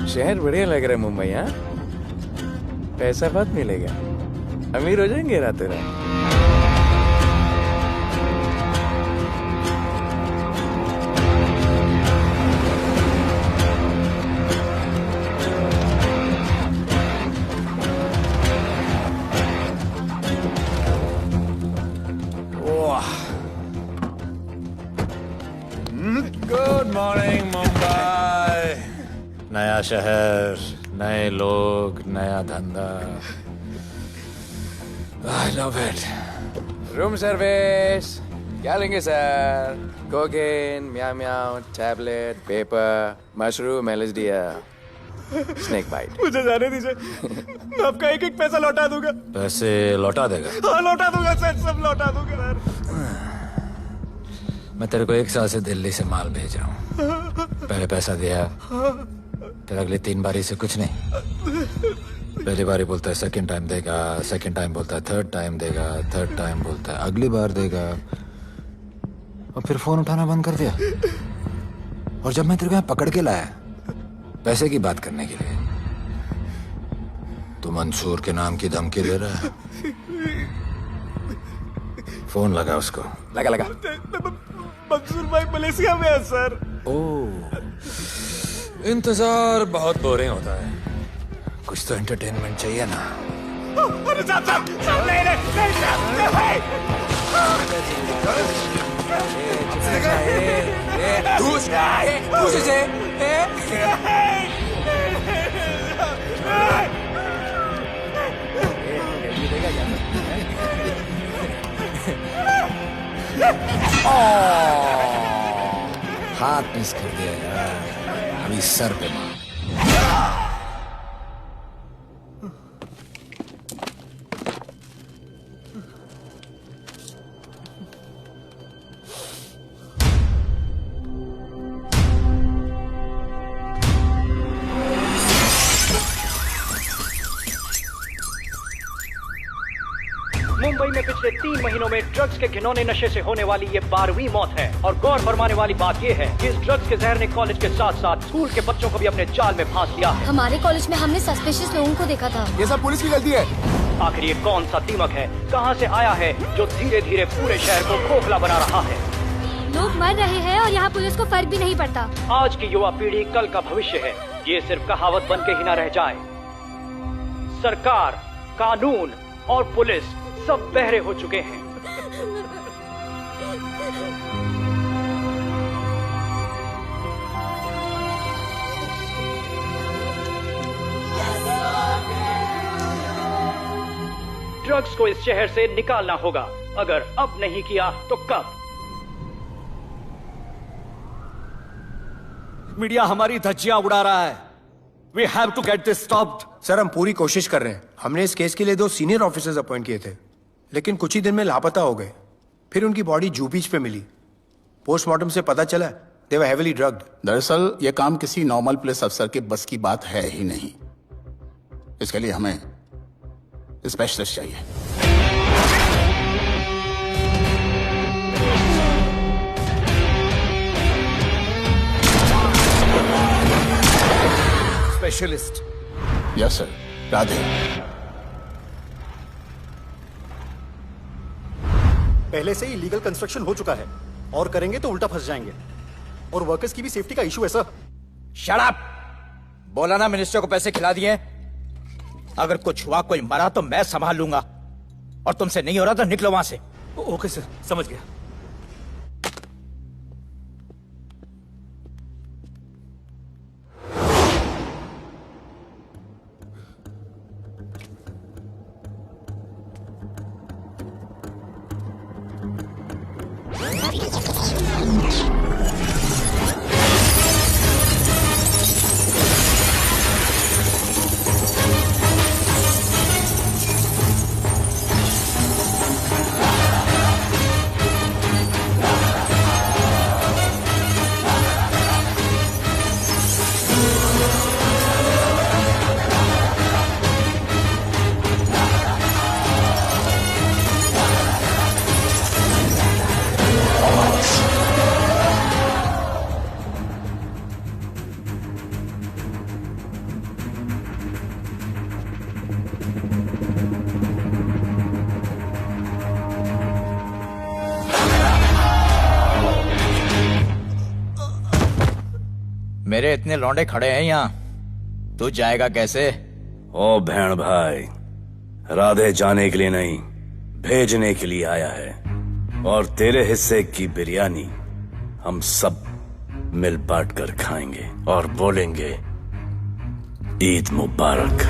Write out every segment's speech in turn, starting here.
शहर बढ़िया लग रहा है मुंबई। हाँ, पैसा बहुत मिलेगा, अमीर हो जाएंगे रातों रात। Good morning Mumbai. नया शहर, नए लोग, नया धंधा। I love it. Room service क्या लेंगे सर? कोकेन, म्याऊ म्याऊ, tablet, paper, mushroom, LSD, snake bite. मुझे जाने दीजिए, मैं आपका एक एक पैसा लौटा दूंगा। पैसे लौटा देगा? हाँ लौटा दूंगा सर, सब लौटा दूंगा सर। मैं तेरे को 1 साल से दिल्ली से माल भेज रहा हूँ। पहले पैसा दिया, फिर अगली 3 बारी से कुछ नहीं। पहली बारी बोलता है सेकंड टाइम देगा, सेकंड टाइम बोलता है थर्ड टाइम देगा, थर्ड टाइम बोलता है अगली बार देगा, और फिर फोन उठाना बंद कर दिया। और जब मैं तेरे को यहाँ पकड़ के लाया पैसे की बात करने के लिए, तो मंसूर के नाम की धमकी दे रहा है। फोन लगा उसको। लगा लगा। मंसूर भाई मलेशिया में है सर। ओह, इंतजार बहुत बोरिंग होता है, कुछ तो एंटरटेनमेंट चाहिए ना। अरे साहब साहब साहब नहीं नहीं हाथ मिस कर दिया यार, अभी सर पे मार। मुंबई में पिछले 3 महीनों में ड्रग्स के घिनौने नशे से होने वाली ये 12वीं मौत है। और गौर फरमाने वाली बात ये है कि इस ड्रग्स के जहर ने कॉलेज के साथ साथ स्कूल के बच्चों को भी अपने जाल में फांस लिया है। हमारे कॉलेज में हमने सस्पिशियस लोगों को देखा था। ये सब पुलिस की गलती है। आखिर ये कौन सा दीमक है, कहां से आया है, जो धीरे धीरे पूरे शहर को खोखला बना रहा है? लोग मर रहे हैं और यहाँ पुलिस को फर्क भी नहीं पड़ता। आज की युवा पीढ़ी कल का भविष्य है, ये सिर्फ कहावत बन के ही ना रह जाए। सरकार, कानून और पुलिस सब बहरे हो चुके हैं। ड्रग्स को इस शहर से निकालना होगा। अगर अब नहीं किया तो कब? मीडिया हमारी धज्जियां उड़ा रहा है। We have to get this stopped. Sir हम पूरी कोशिश कर रहे हैं। हमने इस केस के लिए 2 सीनियर ऑफिसर्स अपॉइंट किए थे, लेकिन कुछ ही दिन में लापता हो गए। फिर उनकी बॉडी जू बीच पे मिली। पोस्टमार्टम से पता चला दे वर हेवीली ड्रग्ड। दरअसल यह काम किसी नॉर्मल पुलिस अफसर के बस की बात है ही नहीं। इसके लिए हमें स्पेशलिस्ट चाहिए। स्पेशलिस्ट? Yes sir. राधे। पहले से ही लीगल कंस्ट्रक्शन हो चुका है, और करेंगे तो उल्टा फंस जाएंगे। और वर्कर्स की भी सेफ्टी का इशू है सर। Shut up! बोला ना मिनिस्टर को पैसे खिला दिए। अगर कुछ हुआ, कोई मरा तो मैं संभाल लूंगा, और तुमसे नहीं हो रहा तो निकलो वहां से। ओके सर, समझ गया। मेरे इतने लौंडे खड़े हैं यहाँ, तू जाएगा कैसे? ओ बहन भाई, राधे जाने के लिए नहीं, भेजने के लिए आया है। और तेरे हिस्से की बिरयानी हम सब मिल बांट कर खाएंगे और बोलेंगे ईद मुबारक।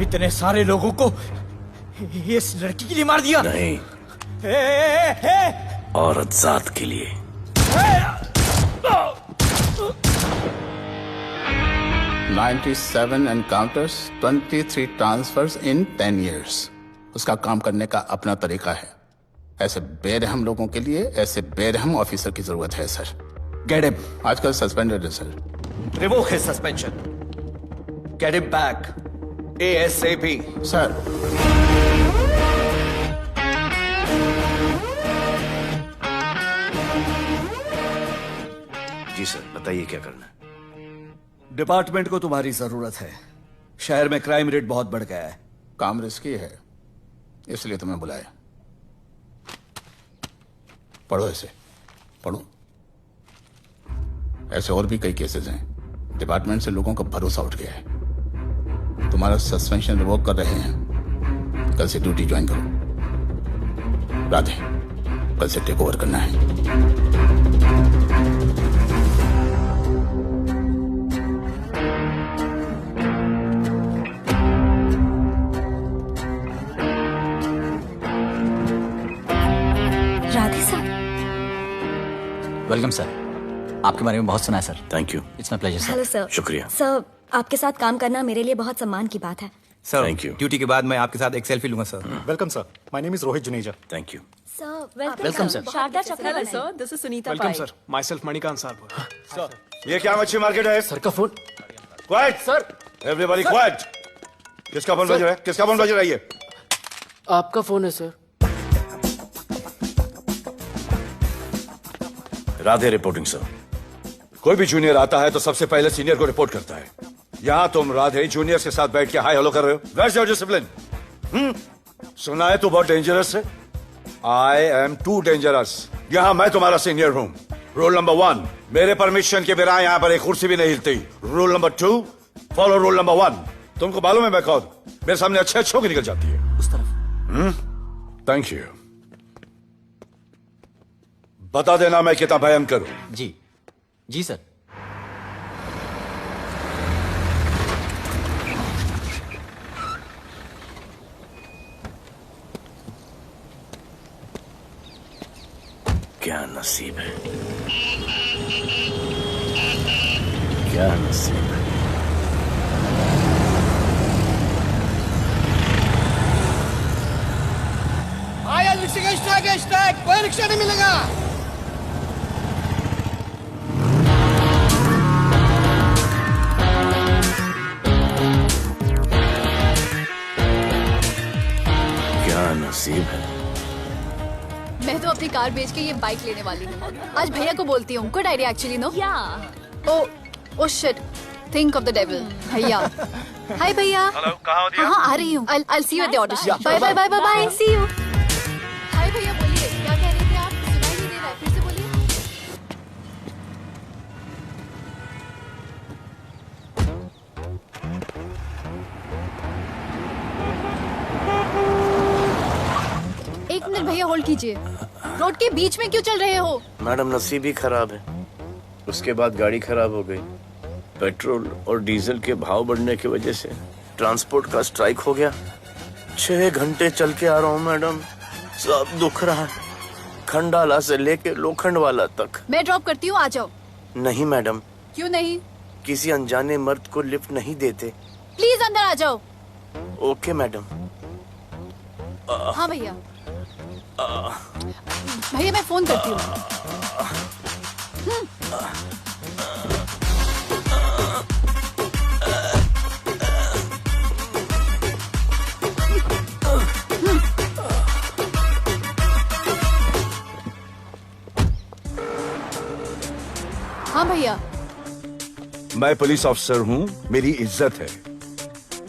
इतने सारे लोगों को इस लड़की के लिए मार दिया? नहीं, औरत जात के लिए। $97 encounters, 23 transfers in 10 years. उसका काम करने का अपना तरीका है। ऐसे बेरहम लोगों के लिए ऐसे बेरहम ऑफिसर की जरूरत है सर। Get him. आजकल सस्पेंडेड है sir. Revoke his suspension. Get him back. ASAP. Sir ji sir, बताइए क्या करना है। डिपार्टमेंट को तुम्हारी जरूरत है। शहर में क्राइम रेट बहुत बढ़ गया है। काम रिस्की है, इसलिए तुम्हें बुलाया। पढ़ो इसे, पढ़ो। ऐसे और भी कई केसेस हैं। डिपार्टमेंट से लोगों का भरोसा उठ गया है। तुम्हारा सस्पेंशन रिवोक कर रहे हैं। कल से ड्यूटी ज्वाइन करो। राधे, कल से टेक ओवर करना है। राधे सर। Welcome sir. आपके बारे में बहुत सुना है sir. Thank you. It's my pleasure sir. Hello sir. शुक्रिया। सर, आपके साथ काम करना मेरे लिए बहुत सम्मान की बात है। Sir, Thank you. ड्यूटी के बाद मैं आपके साथ एक सेल्फी लूंगा sir. Welcome sir, my name is Rohit Juneja. Thank you. Sir, welcome sir. Sharda Chakraborty sir, this is Sunita welcome sir, myself Manikant sahab. ये क्या मच्छी मार्केट है? सर का phone. Quiet sir, everybody quiet. किसका फोन बज रहा है? किसका फोन बज रहा है? ये आपका फोन है सर। Radhe reporting sir. कोई भी जूनियर आता है तो सबसे पहले सीनियर को रिपोर्ट करता है। यहाँ तुम राधे जूनियर के साथ बैठ के हाई हेलो कर रहे हो। Where's your discipline? सुना है तू बहुत डेंजरस है। I am too dangerous. यहाँ मैं तुम्हारा सीनियर हूँ। रूल नंबर 1, मेरे परमिशन के बिना यहाँ पर एक कुर्सी भी नहीं हिलती। Rule number 2, follow rule number 1। तुमको मालूम है मैं कौन? मेरे सामने अच्छे अच्छों की निकल जाती है। उस तरफ। Thank you. बता देना मैं कितना भयंकर हूं। जी जी सर। क्या नसीब है, क्या नसीब है। आया रिक्शा कोई रिक्शा नहीं मिलेगा। क्या नसीब है, अपनी कार बेच के ये बाइक लेने वाली हूँ। आज भैया को बोलती हूँ। Good idea actually no. Oh shit, think of the devil. भैया हाय भैया। हेलो, कहाँ हो दिया? हाँ आ रही हूँ। I'll see you at the audition. Bye bye bye bye bye, see you। Hi भैया बोलिए, क्या कह रहे थे आप? सुनाई नहीं दे रहा है, फिर से बोलिए। एक मिनट भैया होल्ड कीजिए। रोड के बीच में क्यों चल रहे हो? मैडम नसीब ही खराब है, उसके बाद गाड़ी खराब हो गई। पेट्रोल और डीजल के भाव बढ़ने की वजह से ट्रांसपोर्ट का स्ट्राइक हो गया। 6 घंटे चल के आ रहा हूँ मैडम, सब दुख रहा है, खंडाला से लेके लोखंडवाला तक। मैं ड्रॉप करती हूँ, आ जाओ। नहीं मैडम। क्यों नहीं? किसी अनजाने मर्द को लिफ्ट नहीं देते। प्लीज अंदर आ जाओ। Okay madam. हाँ भैया। भैया मैं फोन करती हूँ। हाँ भैया। मैं पुलिस ऑफिसर हूँ, मेरी इज्जत है।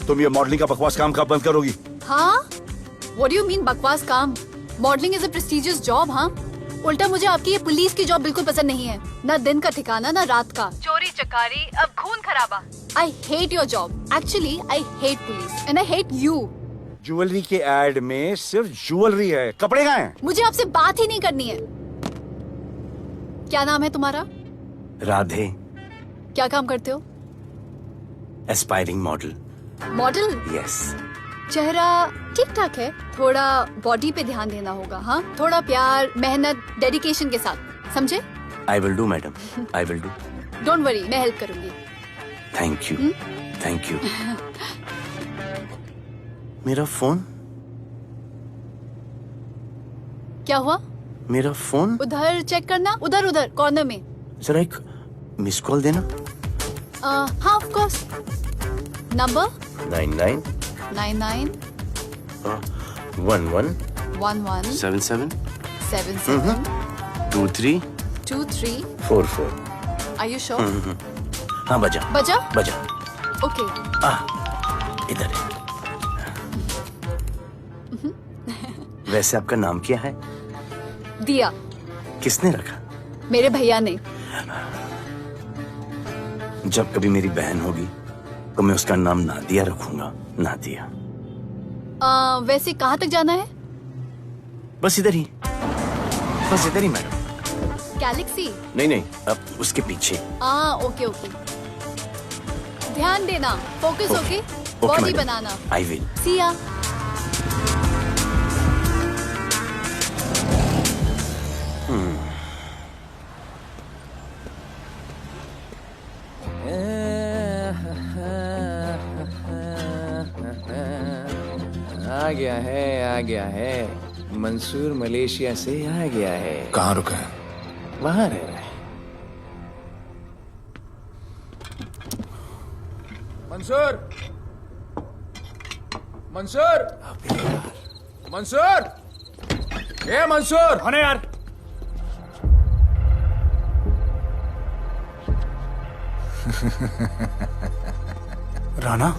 तुम ये मॉडलिंग का बकवास काम कब बंद करोगी? हाँ? What do you mean बकवास काम? Modelling is a prestigious job. हाँ, उल्टा मुझे आपकी ये पुलिस की जॉब बिल्कुल पसंद नहीं है। ना दिन का ठिकाना, ना रात का। चोरी चकारी, अब खून खराबा। I hate your job. Actually, I hate police and I hate you. Jewellery के एड में सिर्फ ज्वेलरी है, कपड़े कहाँ हैं? मुझे आपसे बात ही नहीं करनी है। क्या नाम है तुम्हारा? राधे। क्या काम करते हो? Aspiring model. मॉडल? यस। चेहरा ठीक ठाक है, थोड़ा बॉडी पे ध्यान देना होगा। हाँ, थोड़ा प्यार, मेहनत, डेडिकेशन के साथ, समझे? I will do madam, I will do. Don't worry, मैं हेल्प करूंगी। Thank you, thank you. मेरा फोन? क्या हुआ? मेरा फोन? उधर चेक करना, उधर उधर कॉर्नर में। जरा एक मिस कॉल देना। हाँ of course. Number 99 99 11 11 77 77 23 23 44। Are you sure? हाँ बजा बजा? बजा। ओके। इधर है। वैसे आपका नाम क्या है? दिया। किसने रखा? मेरे भैया ने। जब कभी मेरी बहन होगी तो मैं उसका नाम नादिया रखूंगा, नादिया। वैसे कहाँ तक जाना है? बस इधर ही, बस इधर ही मैडम। गैलेक्सी? नहीं नहीं, अब उसके पीछे। Okay okay. ध्यान देना, फोकस ओके। बॉडी बनाना। I will. See ya. आ गया है। मंसूर मलेशिया से आ गया है। कहाँ रुका है? वहां रह रहा है। मंसूर, मंसूर, मंसूर, ये मंसूर। होने यार। राणा,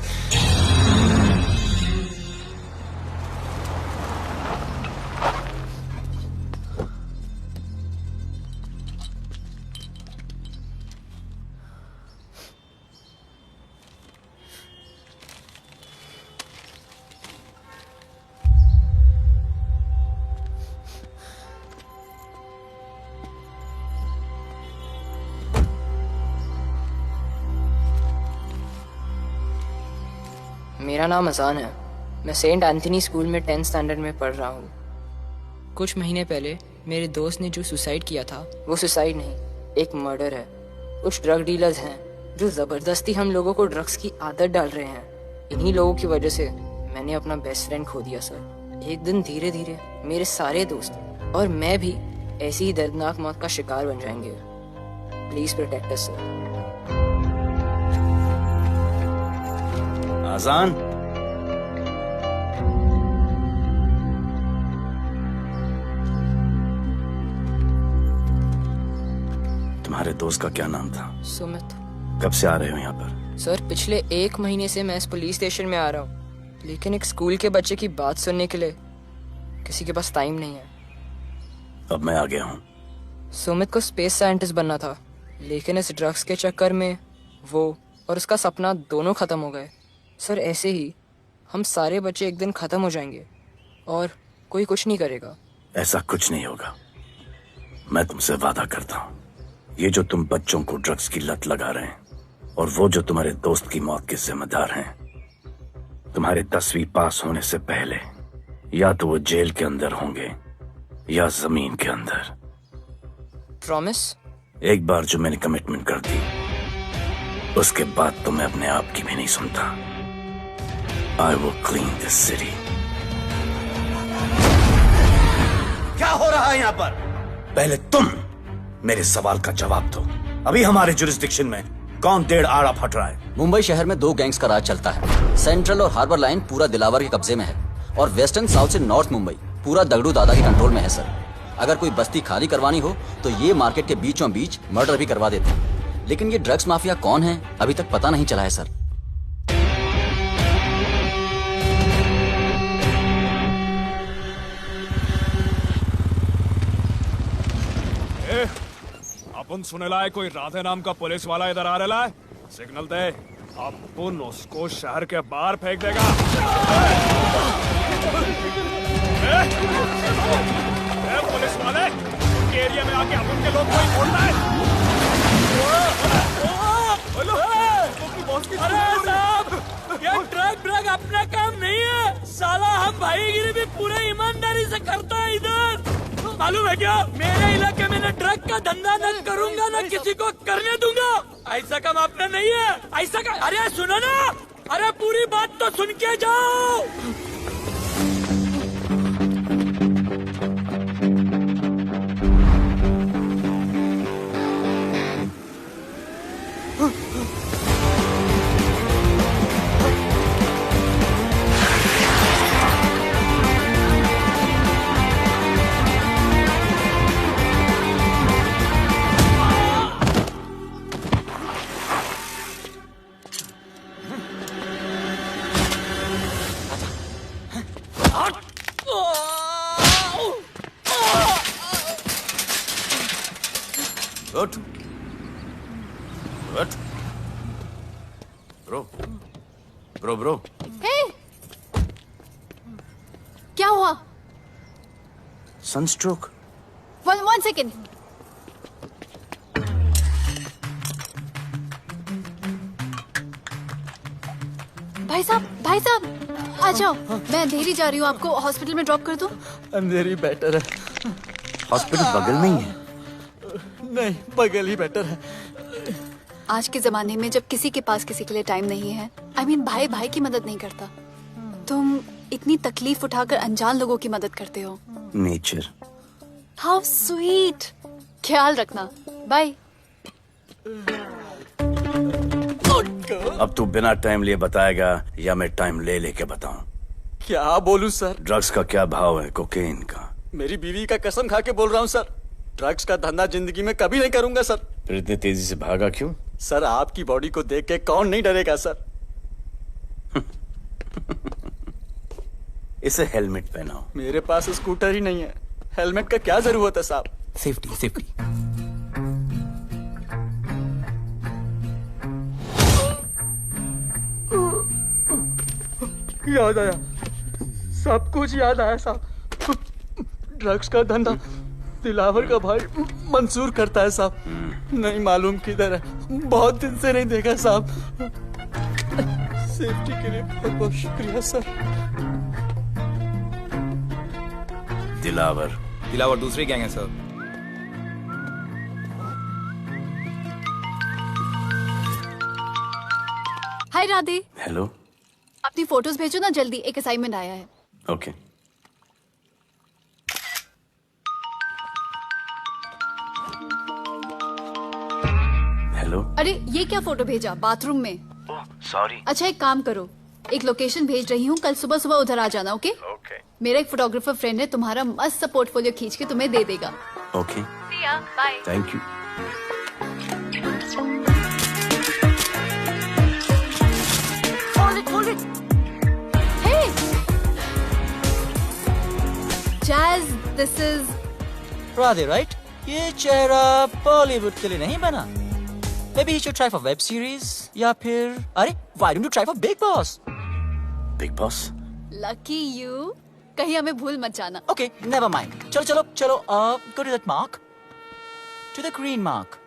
मेरा नाम अजान है। मैं सेंट एंथनी स्कूल में 10th स्टैंडर्ड में पढ़ रहा हूँ। कुछ महीने पहले मेरे दोस्त ने जो सुसाइड किया था, वो सुसाइड नहीं, एक मर्डर है। कुछ ड्रग डीलर्स हैं जो ज़बरदस्ती हम लोगों को ड्रग्स की आदत डाल रहे हैं। इन्हीं लोगों की वजह से मैंने अपना बेस्ट फ्रेंड खो दिया सर। एक दिन धीरे धीरे मेरे सारे दोस्त और मैं भी ऐसी ही दर्दनाक मौत का शिकार बन जाएंगे। Please protect us sir. Azaan, तुम्हारे दोस्त का क्या नाम था? सुमित। कब से आ रहे हो यहाँ पर? सर पिछले 1 महीने से मैं इस पुलिस स्टेशन में आ रहा हूँ, लेकिन एक स्कूल के बच्चे की बात सुनने के लिए किसी के पास टाइम नहीं है। अब मैं आ गया हूँ। सुमित को स्पेस साइंटिस्ट बनना था, लेकिन इस ड्रग्स के चक्कर में वो और उसका सपना दोनों खत्म हो गए। सर ऐसे ही हम सारे बच्चे एक दिन खत्म हो जाएंगे और कोई कुछ नहीं करेगा। ऐसा कुछ नहीं होगा, मैं तुमसे वादा करता हूँ। ये जो तुम बच्चों को ड्रग्स की लत लगा रहे हैं और वो जो तुम्हारे दोस्त की मौत के जिम्मेदार हैं, तुम्हारे 10वीं पास होने से पहले या तो वो जेल के अंदर होंगे या जमीन के अंदर। प्रॉमिस? एक बार जो मैंने कमिटमेंट कर दी, उसके बाद तो मैं अपने आप की भी नहीं सुनता। I will clean this city. क्या हो रहा है यहाँ पर? पहले तुम मेरे सवाल का जवाब दो। अभी हमारे जुरिस्डिक्शन में कौन डेढ़ आड़ा फट रहा है? मुंबई शहर में 2 गैंग्स का राज चलता है। सेंट्रल और हार्बर लाइन पूरा दिलावर के कब्जे में है और वेस्टर्न साउथ से नॉर्थ मुंबई पूरा दगड़ू दादा के कंट्रोल में है सर। अगर कोई बस्ती खाली करवानी हो तो ये मार्केट के बीचों बीच मर्डर भी करवा देते हैं। लेकिन ये ड्रग्स माफिया कौन है अभी तक पता नहीं चला है सर। अपन सुनेला है कोई राधे नाम का पुलिस वाला इधर आ रहा है। सिग्नल दे, अपन उसको शहर के बाहर फेंक देगा। पुलिस वाले उनके एरिया में आके अपन के लोग कोई बोलना है। अरे साहब, ये ड्रग अपना काम नहीं है साला। हम भाईगिरी भी पूरे ईमानदारी से करता है इधर। मालूम है क्या, मेरे इलाके में न ड्रग का धंधा न करूंगा न किसी को करने दूंगा। ऐसा काम अपना नहीं है। ऐसा का अरे सुनो ना, अरे पूरी बात तो सुन के जाओ। Good. Good. Bro. Hey! क्या हुआ? Sunstroke. One second. भाई साहब, आ जाओ। मैं अंधेरी जा रही हूँ, आपको हॉस्पिटल में ड्रॉप कर दूँ? अंधेरी बेटर है। हॉस्पिटल बगल में ही है। नहीं, बगल ही बेटर है। आज के जमाने में जब किसी के पास किसी के लिए टाइम नहीं है, भाई की मदद नहीं करता, तुम इतनी तकलीफ उठाकर अनजान लोगों की मदद करते हो। नेचर। How sweet. ख्याल रखना। बाय। अब तू बिना टाइम लिए बताएगा या मैं टाइम ले लेके बताऊं? क्या बोलूं सर? ड्रग्स का क्या भाव है कोकेन का? मेरी बीवी का कसम खा के बोल रहा हूँ सर, ड्रग्स का धंधा जिंदगी में कभी नहीं करूंगा सर। फिर इतनी तेजी से भागा क्यों? सर आपकी बॉडी को देख के कौन नहीं डरेगा सर। इसे हेलमेट पहनाओ। मेरे पास स्कूटर ही नहीं है, हेलमेट का क्या जरूरत है साहब? सेफ्टी। याद आया, सब कुछ याद आया साहब। ड्रग्स का धंधा दिलावर का भाई मंसूर करता है साहब। नहीं मालूम किधर है, बहुत दिन से नहीं देखा साहब। सेफ्टी के लिए बहुत बहुत शुक्रिया सर। दिलावर दूसरी गैंग है सर। हाय राधे। हेलो। अपनी फोटोज भेजो ना जल्दी, एक असाइनमेंट आया है। ओके। हेलो। अरे ये क्या फोटो भेजा बाथरूम में? सॉरी। अच्छा एक काम करो, एक लोकेशन भेज रही हूँ, कल सुबह सुबह उधर आ जाना। ओके? मेरा एक फोटोग्राफर फ्रेंड है, तुम्हारा मस्त सा पोर्टफोलियो खींच के तुम्हें दे देगा। Okay. Bye. Thank you. Hold it. Hey! Jazz, this is... Radhe, right? ये चेहरा बॉलीवुड के लिए नहीं बना. Maybe you should try for web series या फिर अरे why don't you try for Big Boss? Big Boss? Lucky you. कहीं हमें भूल मत जाना. Okay, never mind. चलो. Go to that mark. To the green mark.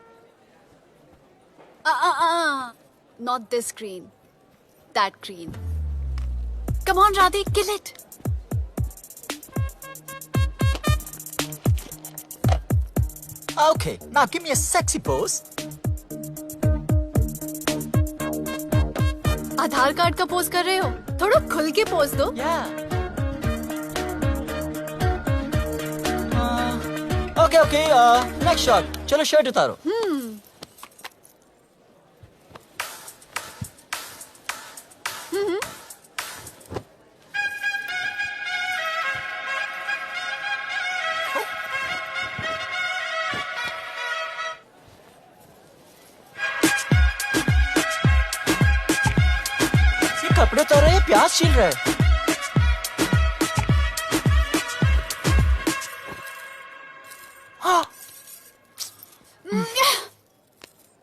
Not this green. That green. Come on, Radhe, kill it. Okay, now give me a sexy pose. Aadhaar card का pose कर रहे हो? थोड़ा खुल के pose दो. Okay, next shot. चलो shirt उतारो. कपड़े उतार रहे, प्याज छील रहे.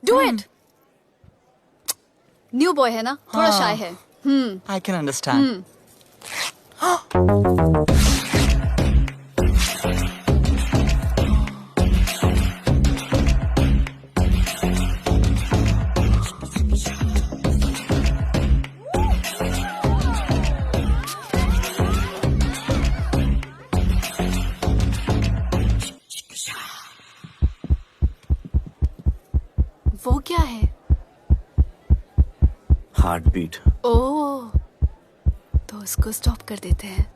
Do it. न्यू बॉय है ना, थोड़ा शाय है. I can understand. वो क्या है? Heart beat. ओह, तो उसको स्टॉप कर देते हैं.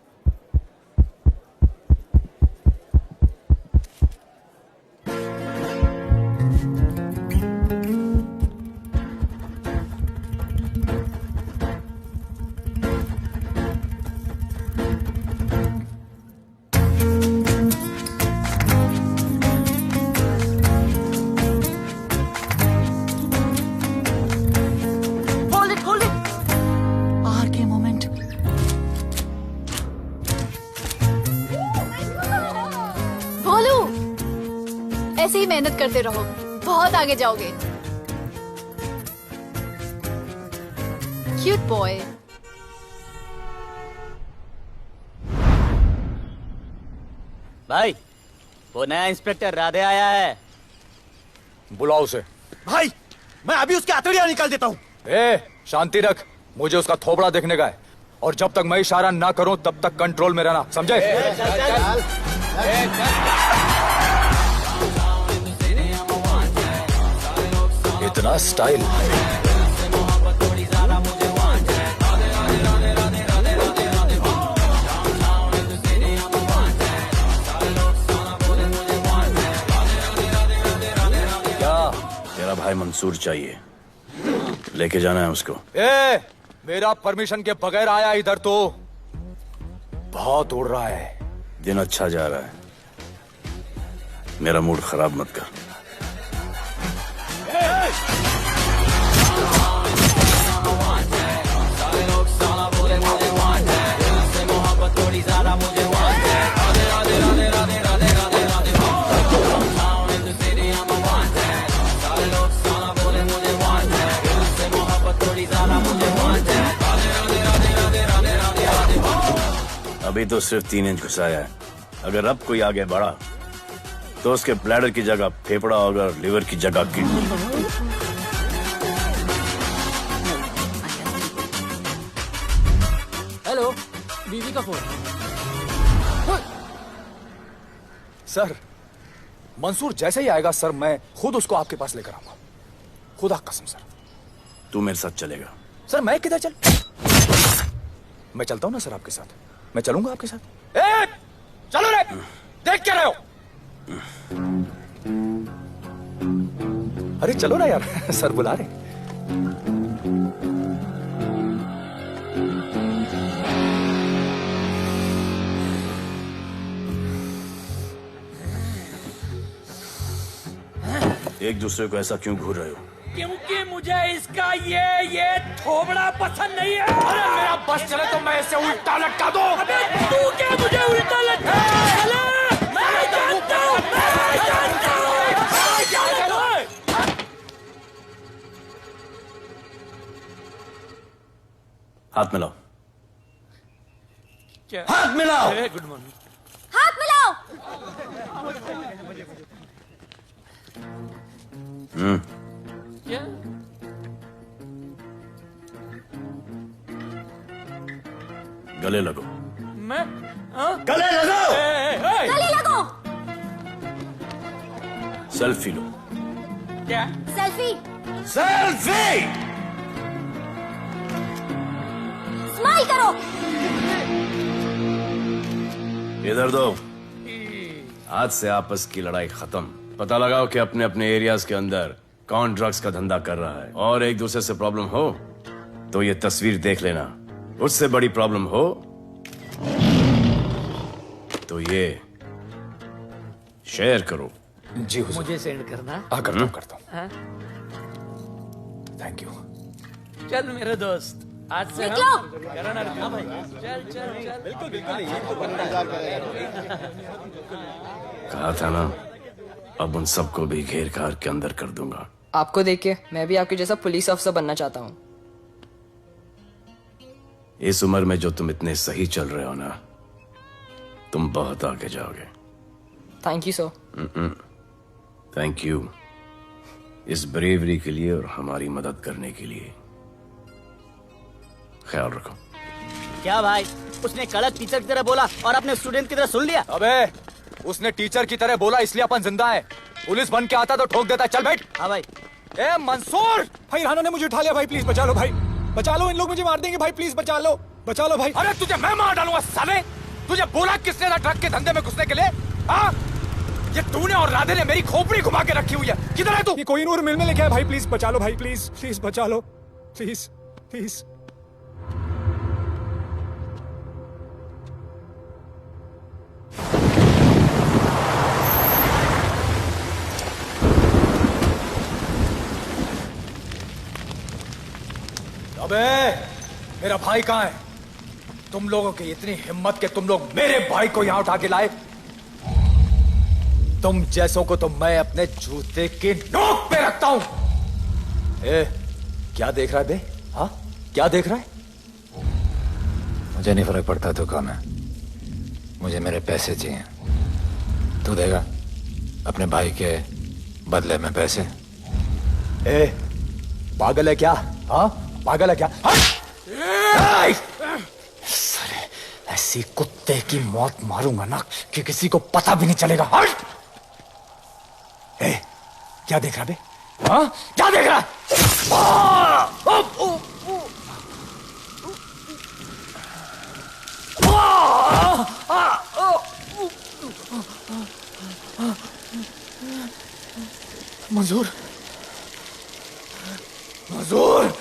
ऐसे ही मेहनत करते रहो, बहुत आगे जाओगे. Cute boy. भाई, वो नया इंस्पेक्टर राधे आया है. बुलाओ उसे. भाई, मैं अभी उसके हथेलियां निकाल देता हूँ. शांति रख. मुझे उसका थोबड़ा देखने का है, और जब तक मैं इशारा ना करूं तब तक कंट्रोल में रहना, समझे? इतना स्टाइल. क्या? तेरा भाई मंसूर चाहिए, लेके जाना है उसको. मेरा परमिशन के बगैर आया इधर तो. बहुत उड़ रहा है. दिन अच्छा जा रहा है, मेरा मूड खराब मत कर. अभी तो सिर्फ 3 इंच घुसाया है. अगर अब कोई आगे बढ़ा तो उसके ब्लैडर की जगह फेफड़ा होगा, लिवर की जगह किडनी. हेलो, बीवी का फोन. सर, मंसूर जैसे ही आएगा सर, मैं खुद उसको आपके पास लेकर आऊंगा. खुदा कसम सर. तू मेरे साथ चलेगा? सर मैं किधर चल? मैं चलता हूं ना सर आपके साथ. मैं चलूंगा आपके साथ. चलो रे. देख क्या रहे हो? अरे चलो ना यार. सर बुला रहे. एक दूसरे को ऐसा क्यों घूर रहे हो? क्योंकि मुझे इसका ये थोबड़ा पसंद नहीं है। अरे मेरा बस चले तो मैं इसे उल्टा लटका दूं। अबे तू क्या मुझे उल्टा लटका? चले, मैं जानता हूं, मैं जानता हूं। हाथ मिलाओ। क्या? हाथ मिलाओ। Good morning. हाथ मिलाओ। क्या? गले लगो। मैं हाँ? गले लगो। गले लगो। सेल्फी लो। क्या? सेल्फी। सेल्फी। स्माइल करो। इधर दो। आज से आपस की लड़ाई खत्म। पता लगाओ कि अपने अपने एरियाज के अंदर कौन ड्रग्स का धंधा कर रहा है, और एक दूसरे से प्रॉब्लम हो तो ये तस्वीर देख लेना। उससे बड़ी प्रॉब्लम हो तो ये शेयर करो। जी हुजूर। मुझे सेंड करना। करता हूँ। हाँ? Thank you. चल मेरे दोस्त, आज से निकलो। हम करण अर्जुन भाई। चल चल चल। बिल्कुल बिल्कुल। कहा था ना, अब उन सबको भी घेर घार के अंदर कर दूंगा। आपको देख के मैं भी आपके जैसा पुलिस अफसर बनना चाहता हूँ। इस उम्र में जो तुम इतने सही चल रहे हो ना, तुम बहुत आगे जाओगे। Thank you sir. Thank you इस ब्रेवरी के लिए और हमारी मदद करने के लिए। ख्याल रखो। क्या भाई, उसने कड़क टीचर की तरह बोला और अपने स्टूडेंट की तरह सुन लिया? अबे उसने टीचर की तरह बोला इसलिए अपन जिंदा है। पुलिस बन के आता तो ठोक देता। चल बैठ। हाँ भाई। ए मंसूर भाई, राना ने मुझे उठा लिया भाई, प्लीज बचा लो भाई, बचा लो, इन लोग मुझे मार देंगे भाई, प्लीज बचा लो भाई। अरे तुझे मैं मार डालूंगा साले। तुझे बोला किसने था ट्रक के धंधे में घुसने के लिए? हाँ, ये तूने और राधे ने मेरी खोपड़ी घुमा के रखी हुई है। किधर है तू? ये कोई नूर मिल में लेके आया भाई, प्लीज बचा लो भाई, प्लीज प्लीज बचा लो, प्लीज प्लीज। अबे मेरा भाई कहाँ है? तुम लोगों की इतनी हिम्मत कि तुम लोग मेरे भाई को यहां उठा के लाए। तुम जैसों को तो मैं अपने जूते की नोक पे रखता हूं। ए, क्या देख रहा है बे? हाँ, क्या देख रहा है? मुझे नहीं फर्क पड़ता तो कौन है, मुझे मेरे पैसे चाहिए। तू देगा अपने भाई के बदले में पैसे? ए, पागल है क्या? हाँ, पागल है क्या? साले, ऐसी कुत्ते की मौत मारूंगा ना कि किसी को पता भी नहीं चलेगा। ए, क्या देख रहा बे? हाँ, क्या देख रहा? मंजूर, मंजूर।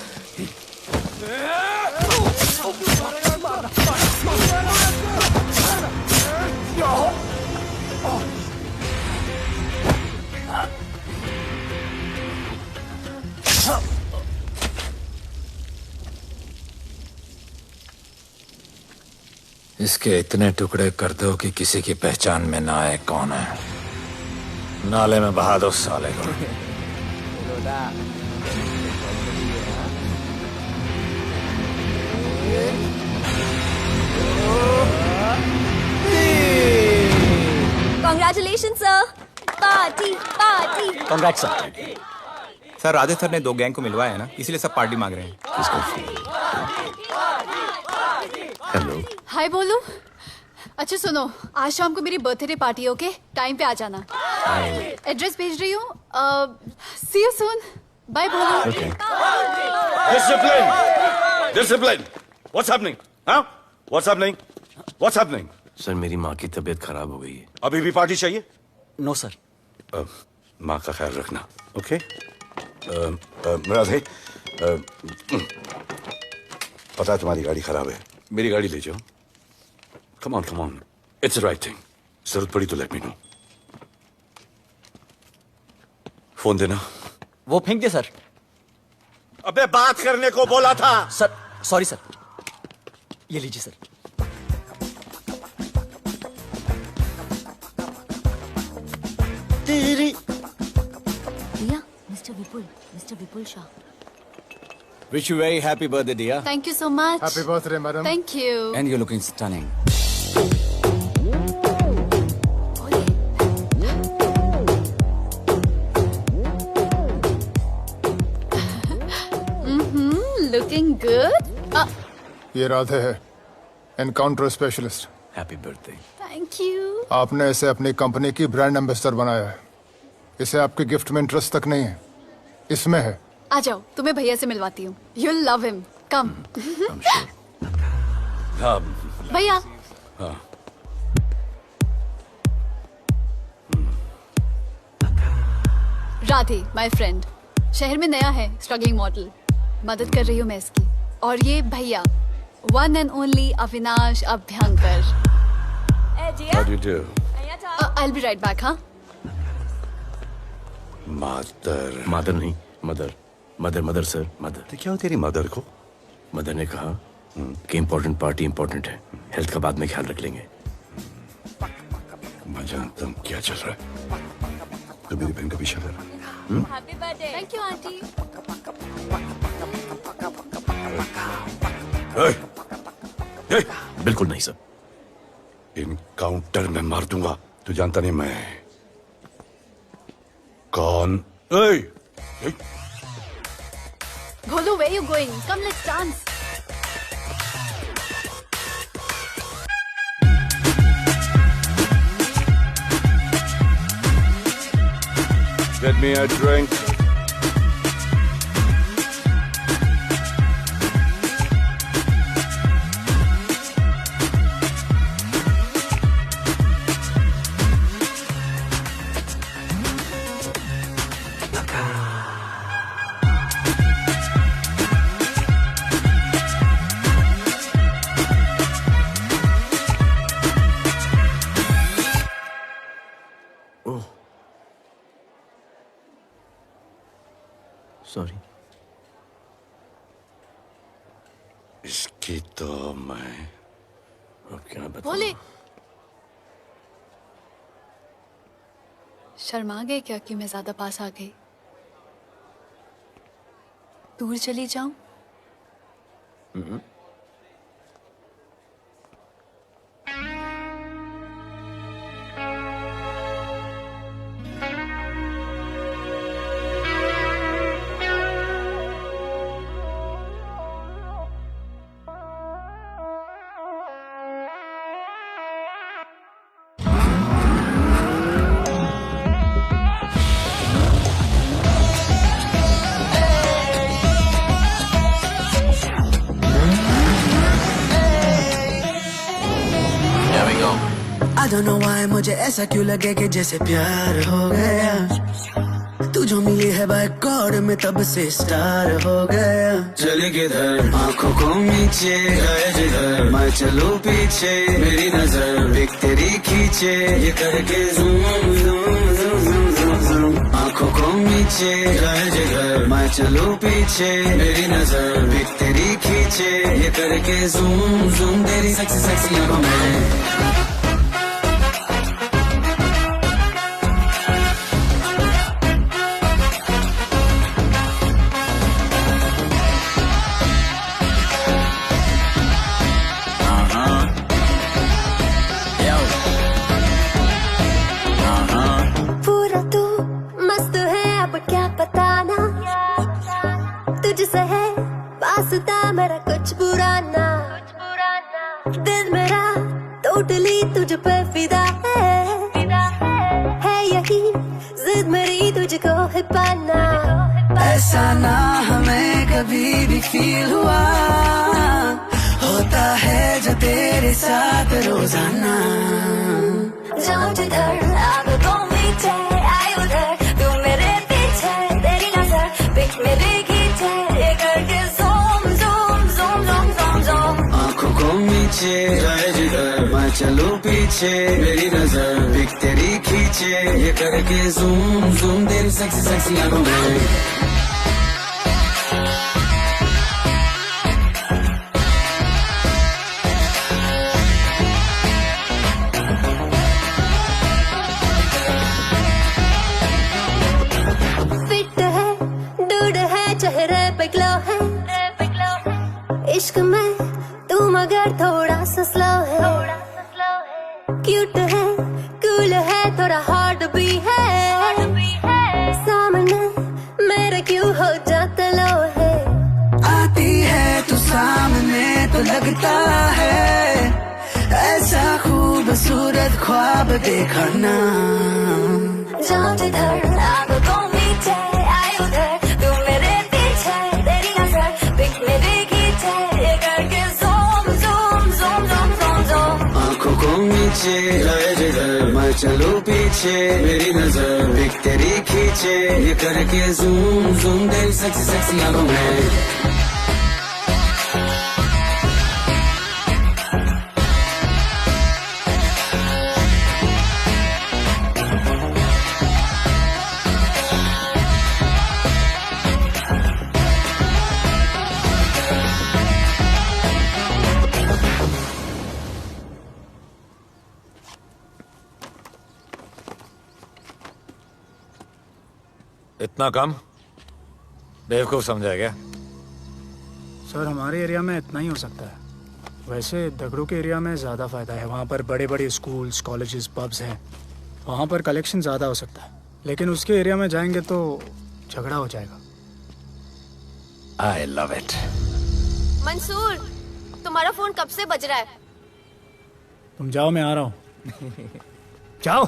इसके इतने टुकड़े कर दो कि किसी की पहचान में ना आए कौन है। नाले में बहा दो साले को। Congratulation sir, party party. Congrats sir. Sir Radhe sir ने 2 गैंग को मिलवाया है ना, इसीलिए सब पार्टी मांग रहे हैं। हेलो। हाय बोलू। अच्छा सुनो, आज शाम को मेरी बर्थडे पार्टी, ओके? टाइम पे आ जाना। एड्रेस भेज रही हूँ। सी यू सून। बाय बोलू। Discipline! Discipline! What's happening? Huh? What's happening? What's happening? Sir, मेरी माँ की तबीयत खराब हो गई है। अभी भी पार्टी चाहिए? No sir. माँ का ख्याल रखना, ओके? राधे, पता है तुम्हारी गाड़ी खराब है, मेरी गाड़ी ले जाओ। Come on, it's the right thing. जरूरत पड़ी तो लेट मी नो। फोन देना। वो फेंक दे सर। अबे बात करने को बोला था। सर सॉरी सर, ये लीजिए सर। तेरी दिया, mister Vipul Shah. Wish you very happy birthday, dear. Thank you so much. Happy birthday, madam. Thank you. And you're looking stunning. Looking good. ये राधे है, encounter specialist. Happy birthday. Thank you. आपने इसे अपनी company की brand ambassador बनाया है। इसे आपके गिफ्ट में इंटरेस्ट तक नहीं है, इसमें है। आ जाओ, तुम्हें भैया से मिलवाती हूँ। You'll love him. Come. भैया। Radhe, my friend. शहर में नया है, स्ट्रगलिंग मॉडल। मदद कर रही हूँ मैं इसकी। और ये भैया, one and only Avinash Abhyankar. How do you do? I'll be right back, हाँ? मदर नहीं, मदर सर, मदर। तो क्या हो तेरी मदर को? मदर ने कहा कि इम्पोर्टेंट पार्टी इम्पोर्टेंट है, हेल्थ का बाद में ख्याल रख लेंगे। मैं जानता हूँ क्या चल रहा है। तो मेरी बहन का पीछा कर रहा है। Happy birthday. Thank you, auntie. बिल्कुल नहीं सर। इनकाउंटर में मार दूंगा। तू जानता नहीं मैं कौन? Bholu, where you going? Come, let's dance. Get me a drink. Sorry. इसकी तो मैं अब क्या बताऊं? बोले। शर्मा गए क्या कि मैं ज्यादा पास आ गई? दूर चली जाऊं? I don't know why मुझे ऐसा क्यों लगे कि जैसे प्यार हो गया। तू जो मिली है बाय गॉड में तब से स्टार हो गया। चले किधर आंखों को नीचे गए जिधर, मैं चलूं पीछे मेरी नजर एक तेरी खींचे, ये करके zoom zoom zoom zoom zoom. आंखों को नीचे गए जिधर, मैं चलूं पीछे मेरी नजर एक तेरी खींचे, ये करके ज़ूम ज़ूम तेरी सेक्सी सेक्सी आंखों में। मेरा कुछ बुरा ना, दिल मेरा टोटली तुझ पे फिदा है यही जिद मेरी तुझको है पाना। ऐसा ना हमें कभी भी फील हुआ, होता है जो तेरे साथ रोजाना। जाऊं जिधर आंखों मीठे आए उधर, तू मेरे पीछे तेरी नजर पिक मेरे खींचे, ये करके नीचे जाए जिधर, मैं चलूं पीछे मेरी नजर एक तेरी खींचे, ये करके ज़ूम ज़ूम तेरी सेक्सी सेक्सी आंखों में। इश्क में तू मगर थोड़ा सा स्लो है, क्यूट है, कूल है, थोड़ा हॉट भी है, सामने मेरे क्यों हो जाता लो है। आती है तू सामने तो लगता है ऐसा खूबसूरत ख्वाब देखा ना। जाऊं जिधर आंखों मीचे आए उधर, तू मेरे पीछे तेरी नजर पिक मेरे खींचे, ये करके zoom zoom zoom zoom zoom zoom. आंखों को नीचे लाए जिधर मैं चलूं पीछे, मेरी नजर पिक तेरी खींचे, ये करके ज़ूम ज़ूम तेरी सेक्सी सेक्सी आंखों में। इतना कम बेवकूफ समझा क्या? सर हमारे एरिया में इतना ही हो सकता है, वैसे दगड़ू के एरिया में ज़्यादा फ़ायदा है। वहाँ पर बड़े बड़े स्कूल्स, कॉलेजेस, पब्स हैं, वहाँ पर कलेक्शन ज़्यादा हो सकता है। लेकिन उसके एरिया में जाएंगे तो झगड़ा हो जाएगा। आई लव इट। मंसूर, तुम्हारा फोन कब से बज रहा है? तुम जाओ, मैं आ रहा हूँ। जाओ।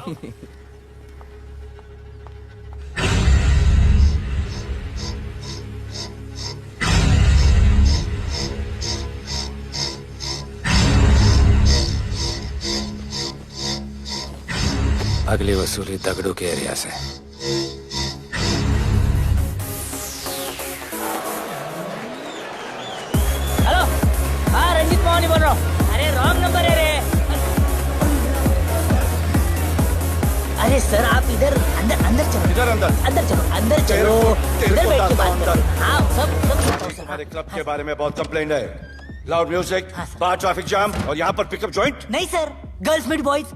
अगली वसूली दगड़ू के एरिया से। हेलो, हाँ रंजीत मोहन बोल रहा हूँ। अरे रॉन्ग नंबर है रे। अरे सर आप इधर अंदर अंदर चलो। इधर अंदर चलो, अंदर चलो, इधर बैठ के बात करो। हाँ सब हमारे क्लब के बारे में बहुत कंप्लेंट है। लाउड म्यूजिक, बाहर ट्रैफिक जाम और यहाँ पर पिकअप जॉइंट। नहीं sir, girls meet boys,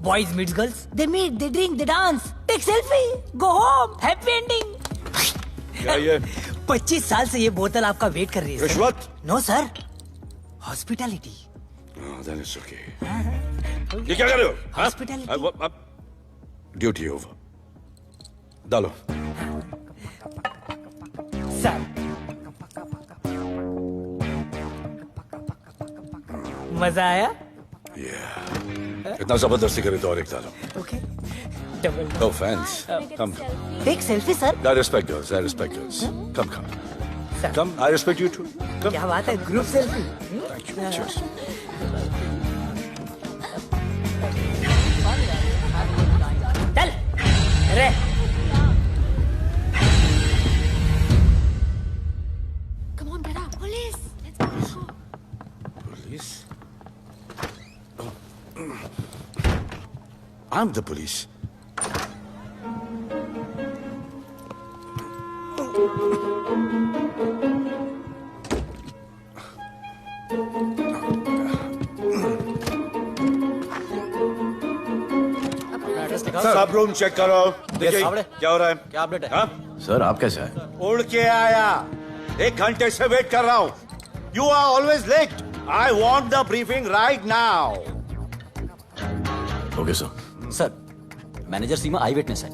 boys meets girls, they meet, they drink, they dance, take selfie, go home, happy ending. क्या ये? 25 साल से ये बोतल आपका वेट कर रही है। रिश्वत? No sir, hospitality. Then it's okay. ये क्या कर रहे हो? हॉस्पिटैलिटी। Duty over. डालो। सर मजा आया? इतना जबरदस्ती करे तो और एक डालो। Okay. No offense. Come. Take selfie sir. I respect yours. I respect yours. Come. Come. I respect you too. Come. क्या बात है, group selfie. Thank you. Cheers. चल रे। Come on, brother, police. Let's go. Police? I'm the police. सब room check करो। देखिए क्या हो रहा है? क्या अपडेट है? हाँ? सर आप कैसे आए? उड़ के आया। 1 घंटे से वेट कर रहा हूँ। You are always late. I want the briefing right now. Okay sir. Sir, manager Seema I witness है।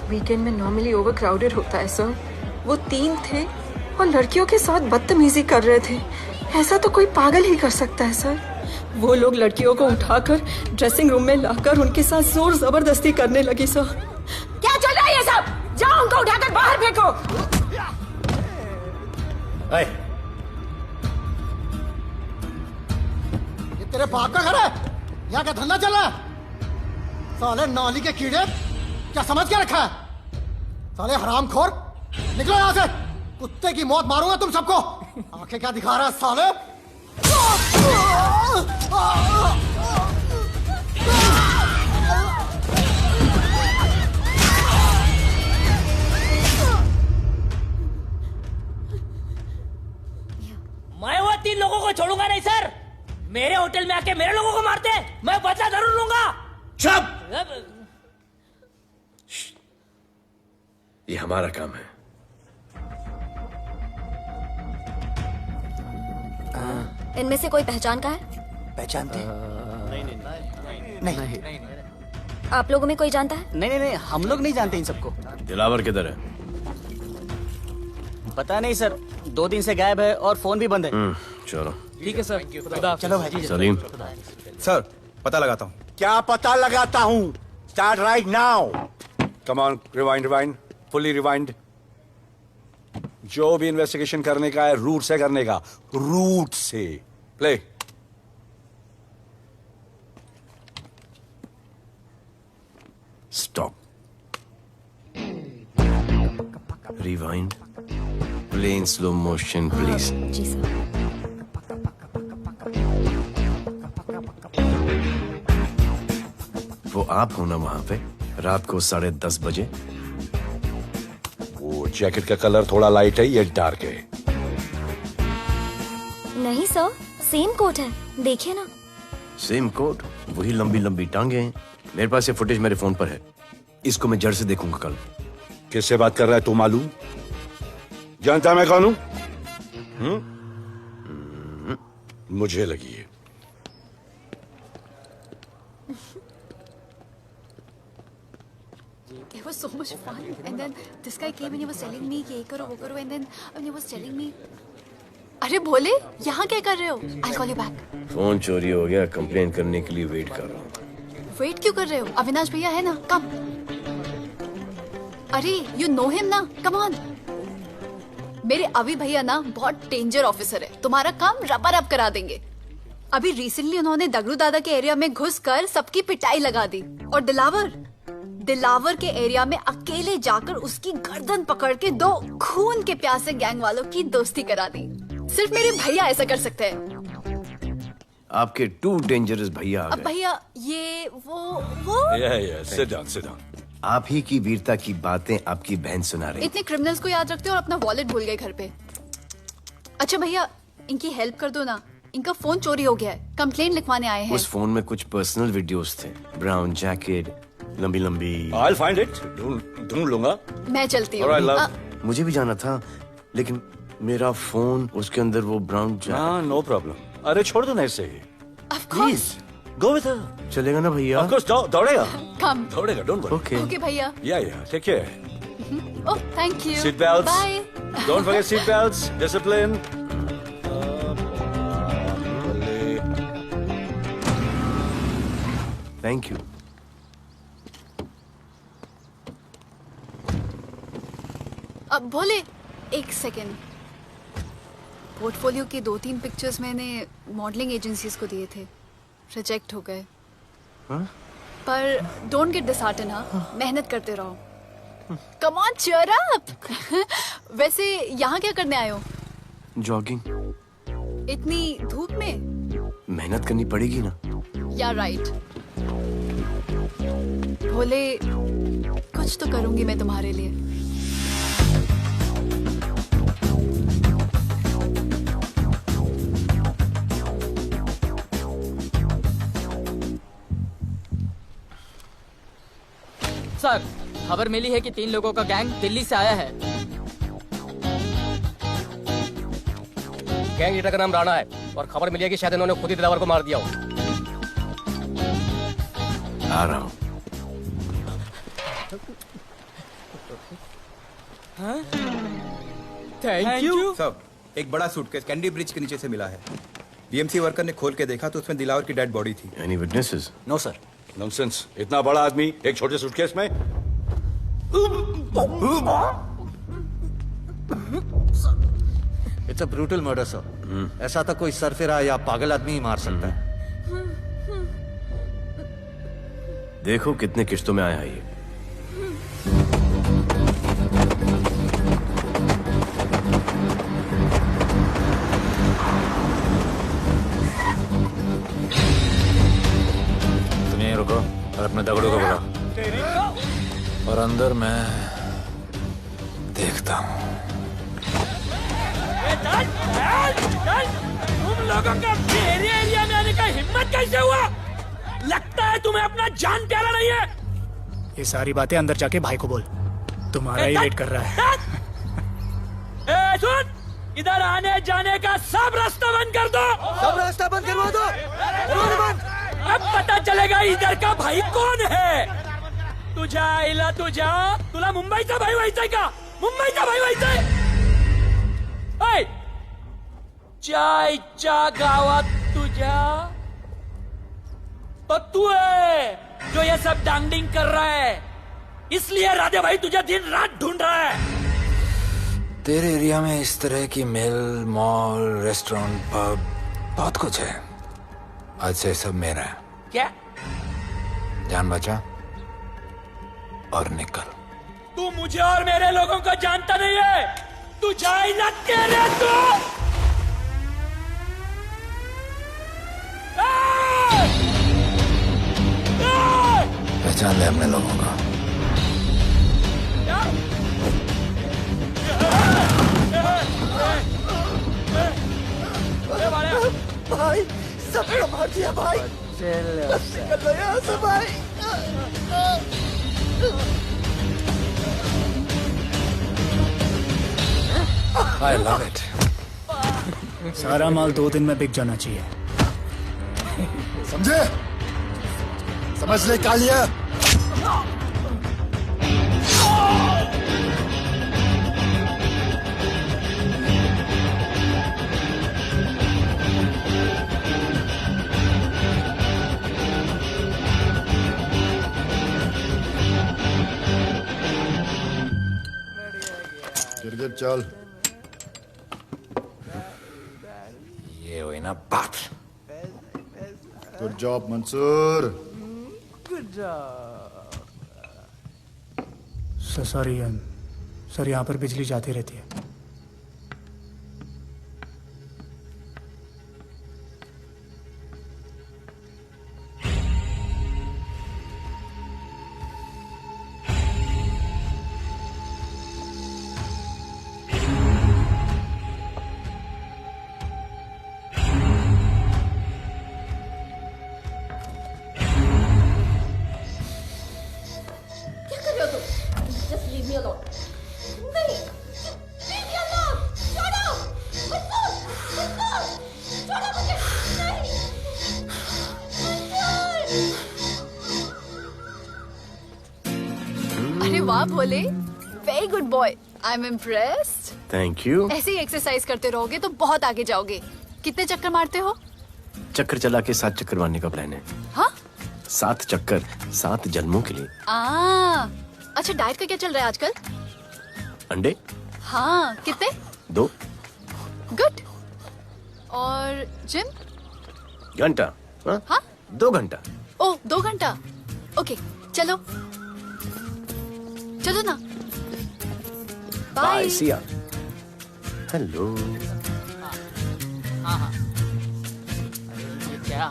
वीकेंड में नॉर्मली ओवर क्राउडेड होता है सर। वो 3 थे और लड़कियों के साथ बदतमीजी कर रहे थे। ऐसा तो कोई पागल ही कर सकता है सर। वो लोग लड़कियों को उठाकर ड्रेसिंग रूम में लाकर उनके साथ जोर जबरदस्ती करने लगी सर। क्या चल रहा है ये सब? जाओ उनको उठाकर बाहर फेंको। ये तेरे बाप का घर है? यहाँ क्या धंधा चल रहा है? साले नाली के कीड़े, क्या समझ के रखा है? साले हरामखोर, निकलो यहाँ से। कुत्ते की मौत मारूंगा तुम सबको। आंखें क्या दिखा रहा है साले? मैं वो 3 लोगों को छोड़ूंगा नहीं सर। मेरे होटल में आके मेरे लोगों को मारते, मैं बदला जरूर लूंगा। चुप! ये हमारा काम है। इनमें से कोई पहचान का है? पहचानते हैं? नहीं। आप लोगों में कोई जानता है? नहीं, हम लोग नहीं जानते इन सबको। दिलावर किधर है? पता नहीं सर, 2 दिन से गायब है और फोन भी बंद है। चलो ठीक है सर, चलो भाई। सलीम, सर पता लगाता हूँ। क्या पता लगाता हूँ? Start right now. Come on, rewind, fully rewind. जो भी इन्वेस्टिगेशन करने का है रूट से करने का, रूट से। Play. Stop, rewind, play in slow motion please. जी सर। वो आप हो ना वहां पे रात को 10:30 बजे? वो जैकेट का कलर थोड़ा लाइट है, ये डार्क है। नहीं सर, सेम कोट है, देखिए ना। सेम कोट, वही लंबी लंबी टांगे हैं। मेरे पास ये फुटेज मेरे फोन पर है, इसको मैं जड़ से देखूंगा कल। किससे बात कर रहा है तू? मालूम? जानता मैं कौन हूं? मुझे लगी है। It was so much fun, and then this guy came and he was telling me ये करो वो करो, and then he was telling me, अरे भोले यहाँ क्या कर रहे हो? I'll call you back. Phone चोरी हो गया, कंप्लेन करने के लिए वेट कर रहा हूँ। वेट क्यों कर रहे हो? अविनाश भैया है ना, कम। अरे you know him ना, come on. मेरे अभी भैया ना बहुत डेंजर ऑफिसर है, तुम्हारा काम रबर अप करा देंगे। अभी रिसेंटली उन्होंने दगड़ू दादा के एरिया में घुसकर सबकी पिटाई लगा दी, और दिलावर के एरिया में अकेले जाकर उसकी गर्दन पकड़ के 2 खून के प्यासे गैंग वालों की दोस्ती करा दी। सिर्फ मेरे भैया ऐसा कर सकते हैं। आपके 2 डेंजरस भैया आ अब गए। भैया ये वो सिट डाउन। आप ही की वीरता की बातें आपकी बहन सुना रही। इतने क्रिमिनल्स को याद रखते हो और अपना वॉलेट भूल गए घर पे। अच्छा भैया, इनकी हेल्प कर दो ना, इनका फोन चोरी हो गया है, कंप्लेंट लिखवाने आए हैं। उस फोन में कुछ पर्सनल वीडियोस थे, ब्राउन जैकेट, लंबी लंबी। I'll find it, ढूंढ लूंगा। मैं चलती हूँ। Alright, love. मुझे भी जाना था, लेकिन मेरा फोन, उसके अंदर वो ब्राउन जैकेट। No problem. अरे छोड़ दो ना इसे। Please go with her. चलेगा ना भैया? Of course, दौड़ेगा। कम। दौड़ेगा, डोंट वरी। ओके भैया। Yeah, take care. Oh thank you. Seat belts. Bye. Don't forget seat belts. Discipline. Thank you. अब भोले एक सेकेंड, पोर्टफोलियो के 2-3 पिक्चर्स मैंने मॉडलिंग एजेंसीज को दिए थे, रिजेक्ट हो गए। पर डोंट गेट डिसहार्टन, हाँ, मेहनत करते रहो। Come on cheer up. वैसे यहाँ क्या करने आए हो? जॉगिंग। इतनी धूप में? मेहनत करनी पड़ेगी ना। या राइट। भोले कुछ तो करूंगी मैं तुम्हारे लिए। सर, खबर मिली है कि 3 लोगों का गैंग दिल्ली से आया है। गैंग लीडर का नाम राणा है और खबर मिली है कि शायद इन्होंने खुद ही दिलावर को मार दिया हो। आ रहा हूँ। Thank you. सब एक बड़ा सूटकेस कैंडी ब्रिज के नीचे से मिला है। बीएमसी वर्कर ने खोल के देखा तो उसमें दिलावर की डेड बॉडी थी। Any witnesses? No sir. Nonsense, इतना बड़ा आदमी एक छोटे सूटकेस में? It's a brutal murder sir. ऐसा तो कोई सरफिरा या पागल आदमी ही मार सकता है। देखो कितने किश्तों में आया है ये। तुम यहीं रुको और अपने दगड़ों को बुलाओ, और अंदर मैं देखता हूँ। तुम लोगों का मेरे एरिया में आने का हिम्मत कैसे हुआ? लगता है तुम्हें अपना जान प्यारा नहीं है। ये सारी बातें अंदर जाके भाई को बोल, तुम्हारा ही वेट कर रहा है। ए, सुन, इधर आने जाने का सब रास्ता बंद कर दो। सब रास्ता बंद करवा दो। अब पता चलेगा इधर का भाई कौन है। तुझा इला तुझा तुला मुंबईचा भाई व्हायचाय का? मुंबईचा भाई व्हायचाय? चायच्या गावात तुझ्या तो तू है जो ये सब डांगडिंग कर रहा है, इसलिए राधे भाई तुझे दिन रात ढूंढ रहा है। तेरे एरिया में इस तरह की मिल, मॉल, रेस्टोरेंट, पब बहुत कुछ है। आज से सब मेरा है। क्या? जान बचा और निकल। तू मुझे और मेरे लोगों को जानता नहीं है। तू जाए ना तेरे तू। पहचान ले अपने लोगों का। भाई सबको मार दिया भाई। निकल लो यहाँ से भाई। I love it. सारा माल 2 दिन में बिक जाना चाहिए। समझे? समझ ले कालिया। गिरगिट चल। ये हुई ना बात। Good job Mansoor. Good job. Sorry sir, यहाँ पर बिजली जाती रहती है। अरे वाह Bhole, very good boy. I am impressed. Thank you. ऐसे ही एक्सरसाइज करते रहोगे तो बहुत आगे जाओगे। कितने चक्कर मारते हो? चक्कर चला के 7 चक्कर मारने का प्लान है। हाँ? 7 चक्कर 7 जन्मों के लिए। अच्छा, डाइट का क्या चल रहा है आजकल? अंडे? हाँ, कितने? 2 गुड। और जिम? घंटा। हाँ? 2 घंटा। ओह, 2 घंटा। ओके, चलो चलो ना। बाय, सी या। हेलो। क्या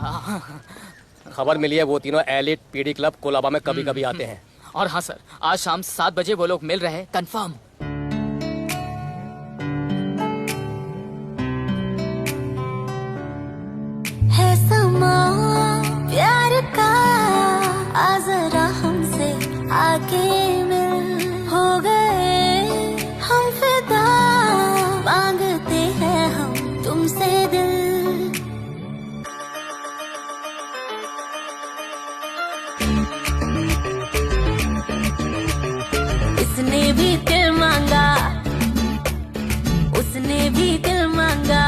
खबर मिली है? वो तीनों एलिट पीडी क्लब कोलाबा में कभी कभी आते हैं। और हाँ सर, आज शाम 7 बजे वो लोग मिल रहे हैं, कंफर्म। है समा प्यार का, आ जरा हमसे आके मिल। हो गए हम फिदा, मांगते हैं हम तुमसे दिल। इसने भी दिल मांगा, उसने भी दिल मांगा।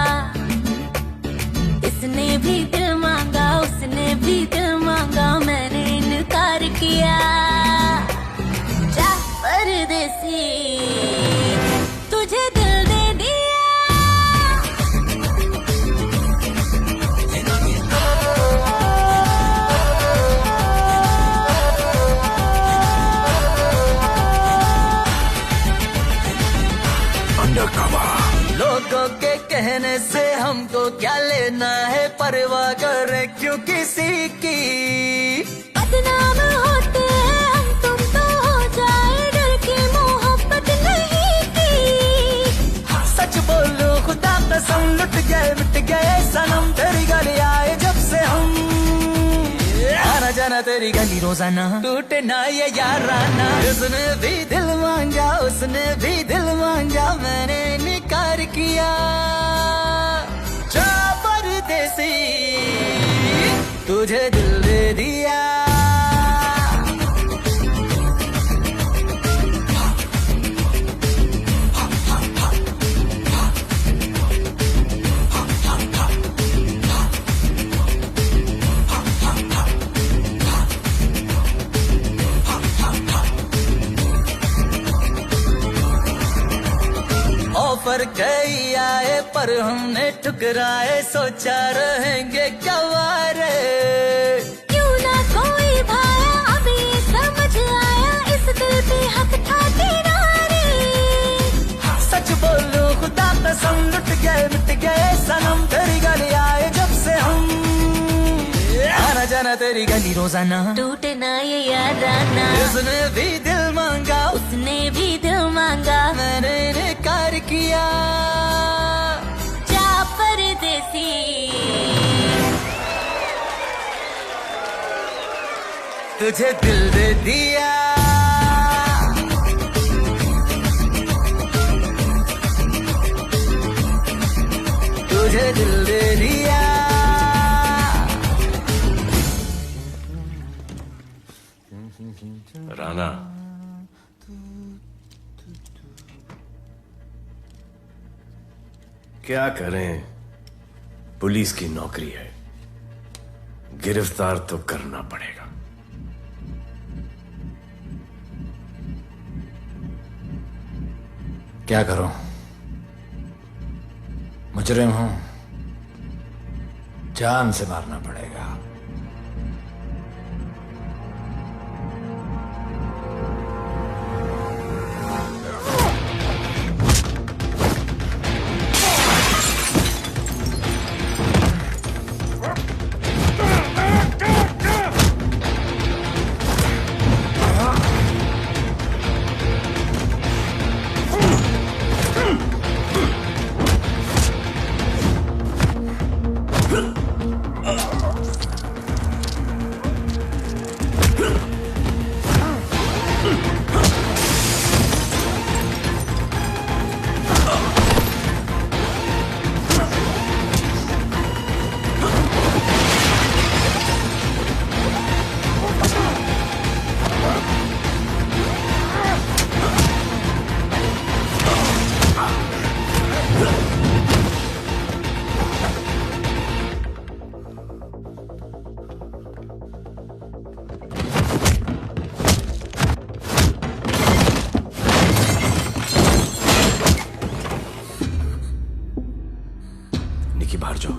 इसने भी दिल मांगा, उसने भी दिल मांगा। मैंने इनकार किया। जा परदेसी, तुझे दिल दे दिया। लोगों के कहने से हमको क्या लेना है, परवाह करे क्यों किसी की। बदनाम होते हैं हम, तुम तो हो जाए डर की मोहब्बत नहीं की। सच बोलो खुदा कसम, लुट गए मिट गए सनम। तेरी गली आए जब से हम, आना जाना तेरी तेरी गली रोजाना, टूटे ना ये याराना। उसने भी दिल मांगा, उसने भी दिल मांगा, मैंने इनकार किया। जा परदेसी, तुझे दिल दे दिया। ऑफर कई आए पर हमने ठुकराए, सोचा रहेंगे क्या वारे। क्यों ना कोई भाया, अभी समझ आया, इस दिल पे हक था तेरा रे। सच बोलो खुदा कसम, लुट गए मिट गए सनम, तेरी गली आए जब से हम। आना जाना तेरी गली रोजाना, टूटे ना ये याराना। उसने भी दिल मांगा, उसने भी दिल मांगा, मैंने इनकार किया। जा परदेसी, तुझे दिल दे दिया। तुझे दिल दे दिया। राना, क्या करें, पुलिस की नौकरी है, गिरफ्तार तो करना पड़ेगा। क्या करूं, मुजरिम हूं, जान से मारना पड़ेगा। निकी बाहर जाओ।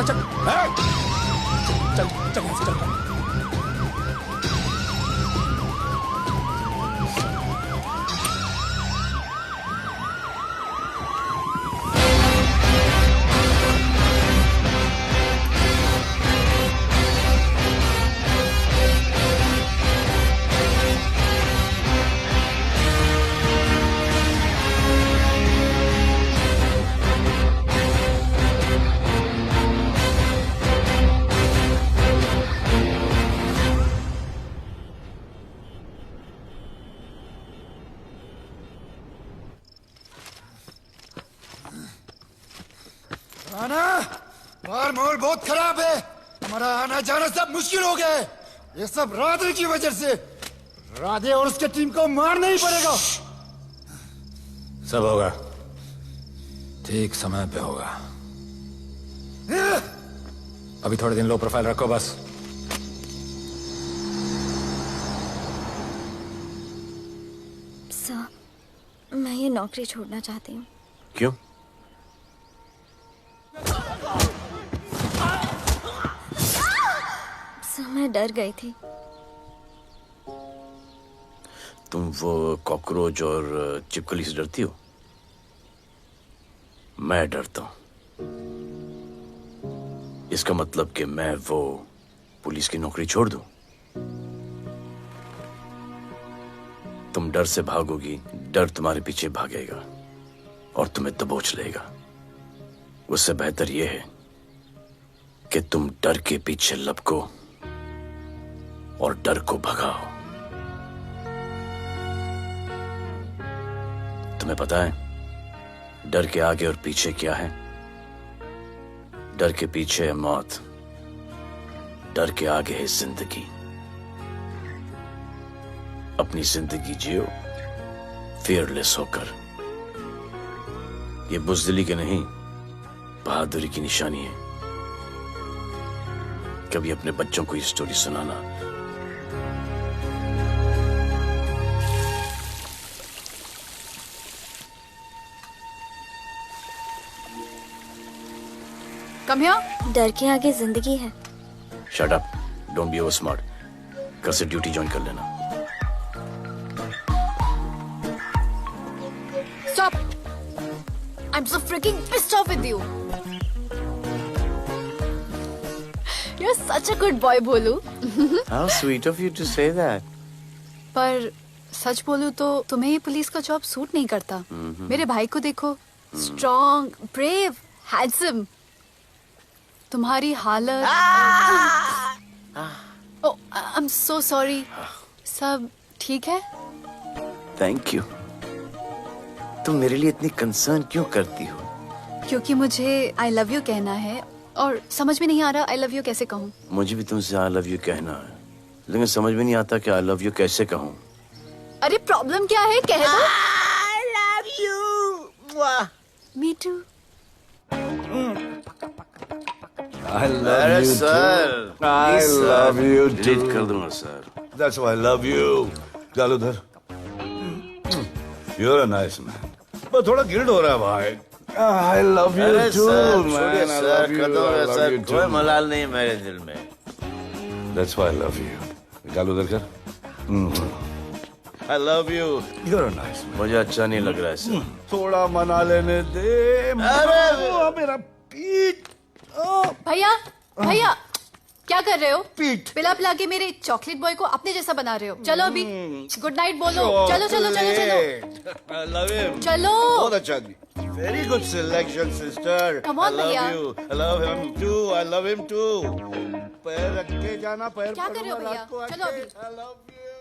चल चल चल यहाँ से चल। आना बाहर माहौल बहुत खराब है। हमारा आना जाना सब मुश्किल हो गया है। ये सब राधे की वजह से। राधे और उसके टीम को मारना ही पड़ेगा। सब होगा, ठीक समय पे होगा। अभी थोड़े दिन लो प्रोफाइल रखो बस। सर, मैं ये नौकरी छोड़ना चाहती हूँ। क्यों? सर, मैं डर गई थी। तुम वो कॉकरोच और चिपकली से डरती हो? मैं डरता हूं। इसका मतलब कि मैं वो पुलिस की नौकरी छोड़ दूं? तुम डर से भागोगी, डर तुम्हारे पीछे भागेगा और तुम्हें दबोच लेगा। उससे बेहतर यह है कि तुम डर के पीछे लपको और डर को भगाओ। तुम्हें पता है डर के आगे और पीछे क्या है? डर के पीछे है मौत, डर के आगे है जिंदगी। अपनी जिंदगी जियो फियरलेस होकर। ये बुज़दिली के नहीं, बहादुरी की निशानी है। कभी अपने बच्चों को ये स्टोरी सुनाना। Come here. डर के आगे जिंदगी है। Shut up, don't be over smart. कल से ड्यूटी ज्वाइन कर लेना। Stop! I'm so freaking pissed off with you. You're such a good boy, बोलू। How sweet of you to say that. पर सच बोलूं तो तुम्हें ये पुलिस का जॉब सूट नहीं करता। मेरे भाई को देखो, स्ट्रॉन्ग, ब्रेव, हैंडसम। तुम्हारी हालत। ओह, आई एम सो सॉरी। सब ठीक है? Thank you. तुम मेरे लिए इतनी कंसर्न क्यों करती हो? क्योंकि मुझे आई लव यू कहना है और समझ में नहीं आ रहा आई लव यू कैसे कहूँ। मुझे भी तुमसे आई लव यू कहना है, लेकिन समझ में नहीं आता कि आई लव यू कैसे कहूँ। अरे प्रॉब्लम क्या है, कह दो। I love you. Me too. I love अरे you sir, too. I love you too. Delete कर दूंगा sir. That's why I love you. चल उधर। You're a nice man. पर थोड़ा गिल्ड हो रहा है भाई। I love you अरे too, सर, man. छोड़िए I sir, love you. Kadam I है love सर, you कोई too. मलाल नहीं है मेरे दिल में। That's why I love you. निकाल उधर कर। I love you. You're a nice man. मुझे अच्छा नहीं लग रहा है सर। थोड़ा मना लेने दे। अरे मेरा पीठ। भैया, भैया, क्या कर रहे हो? पिला पिला के मेरे चॉकलेट बॉय को अपने जैसा बना रहे हो। चलो अभी गुड नाइट बोलो। चलो चलो चलो चलो। I love him. चलो। बहुत अच्छा आदमी। Very good selection, sister. Come on, I love भैया। you. I love him too. I love him too. पैर रख के जाना, पैर क्या कर रहे हो पकड़ना, भैया? रात को चलो आके। अभी। I love you.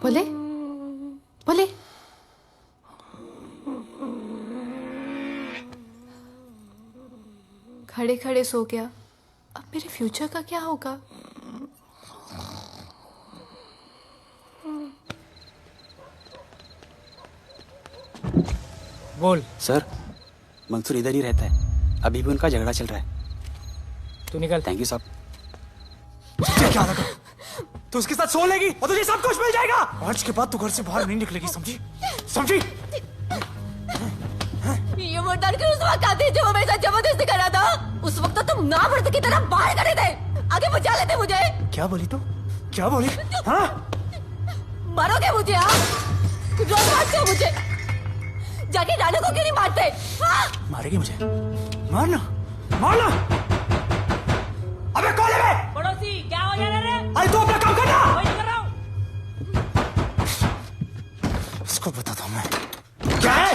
बोले बोले। खड़े खड़े सो गया। अब मेरे फ्यूचर का क्या होगा? बोल। सर, मंसूर इधर ही रहता है, अभी भी उनका झगड़ा चल रहा है। तू निकल। थैंक यू साहब। क्या लगा? तू उसके साथ सो लेगी और तुझे सब कुछ मिल जाएगा। आज के बाद तू घर से बाहर नहीं निकलेगी, समझी? समझी? ये वो डर के उस वक्त आते जो वो मेरे साथ जबरदस्ती कर रहा था, उस वक्त तो तुम ना मर्द की तरह बाहर खड़े थे, आगे बचा लेते मुझे। क्या बोली तू? क्या बोली? हाँ? मारोगे मुझे? आप रोज मारते हो मुझे, जाके रानू को क्यों नहीं मारते? हाँ? मारेगी मुझे? मारना, मारना। अबे कौन है बे? पड़ोसी क्या हो जा रहा है? अरे तू अपना काम करना। वही कर रहा हूँ। इसको बताता हूँ मैं क्या है।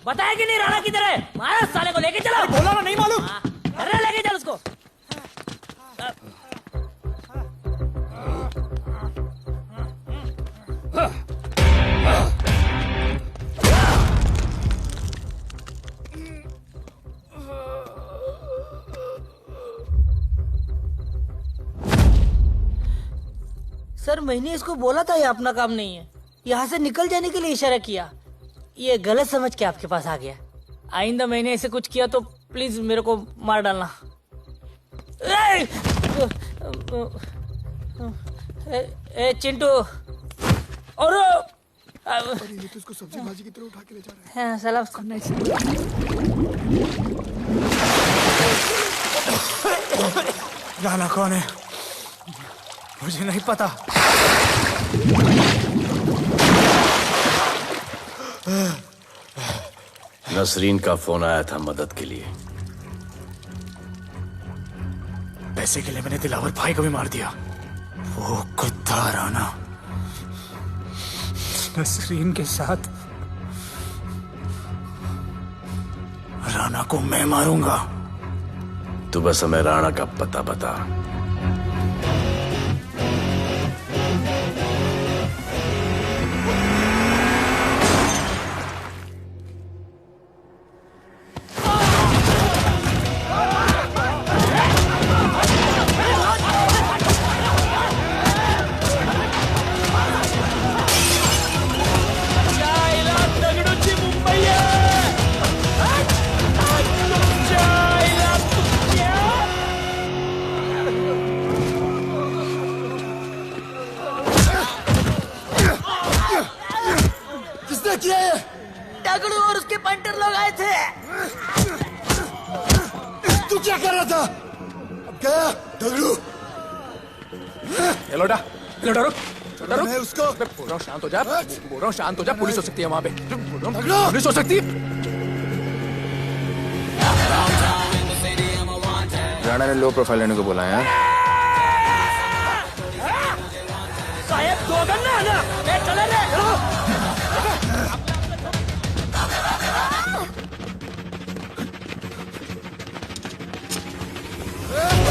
बताया कि नहीं राणा किधर है? मारा साले को, लेके चलो। बोला ना, नहीं मालूम। अरे लेके चल उसको। सर, मैंने इसको बोला था ये अपना काम नहीं है, यहाँ से निकल जाने के लिए इशारा किया, ये गलत समझ के आपके पास आ गया। आइंदा मैंने ऐसे कुछ किया तो प्लीज मेरे को मार डालना। ए चिंटू, और ये तो इसको सब्जी भाजी की तरह उठा के ले जा रहा है। हाँ, सलाम करना राणा कौन है मुझे नहीं पता। नसरीन का फोन आया था मदद के लिए। पैसे के लिए मैंने दिलावर भाई को भी मार दिया। वो कुत्ता राणा नसरीन के साथ, राणा को मैं मारूंगा। तू बस हमें राणा का पता बता। दगड़ू और उसके पंटर लोग आए थे। तू क्या कर रहा था? अब गया दगड़ू। लोटा लोटा रुक, रुक। मैं उसको बोल रहा हूँ शांत हो जा, बोल रहा हूँ शांत हो जा। पुलिस हो सकती है वहाँ पे, पुलिस हो सकती है। राणा ने लो प्रोफाइल लेने को बोला है। साहब दो गन्ना है ना, चले रे।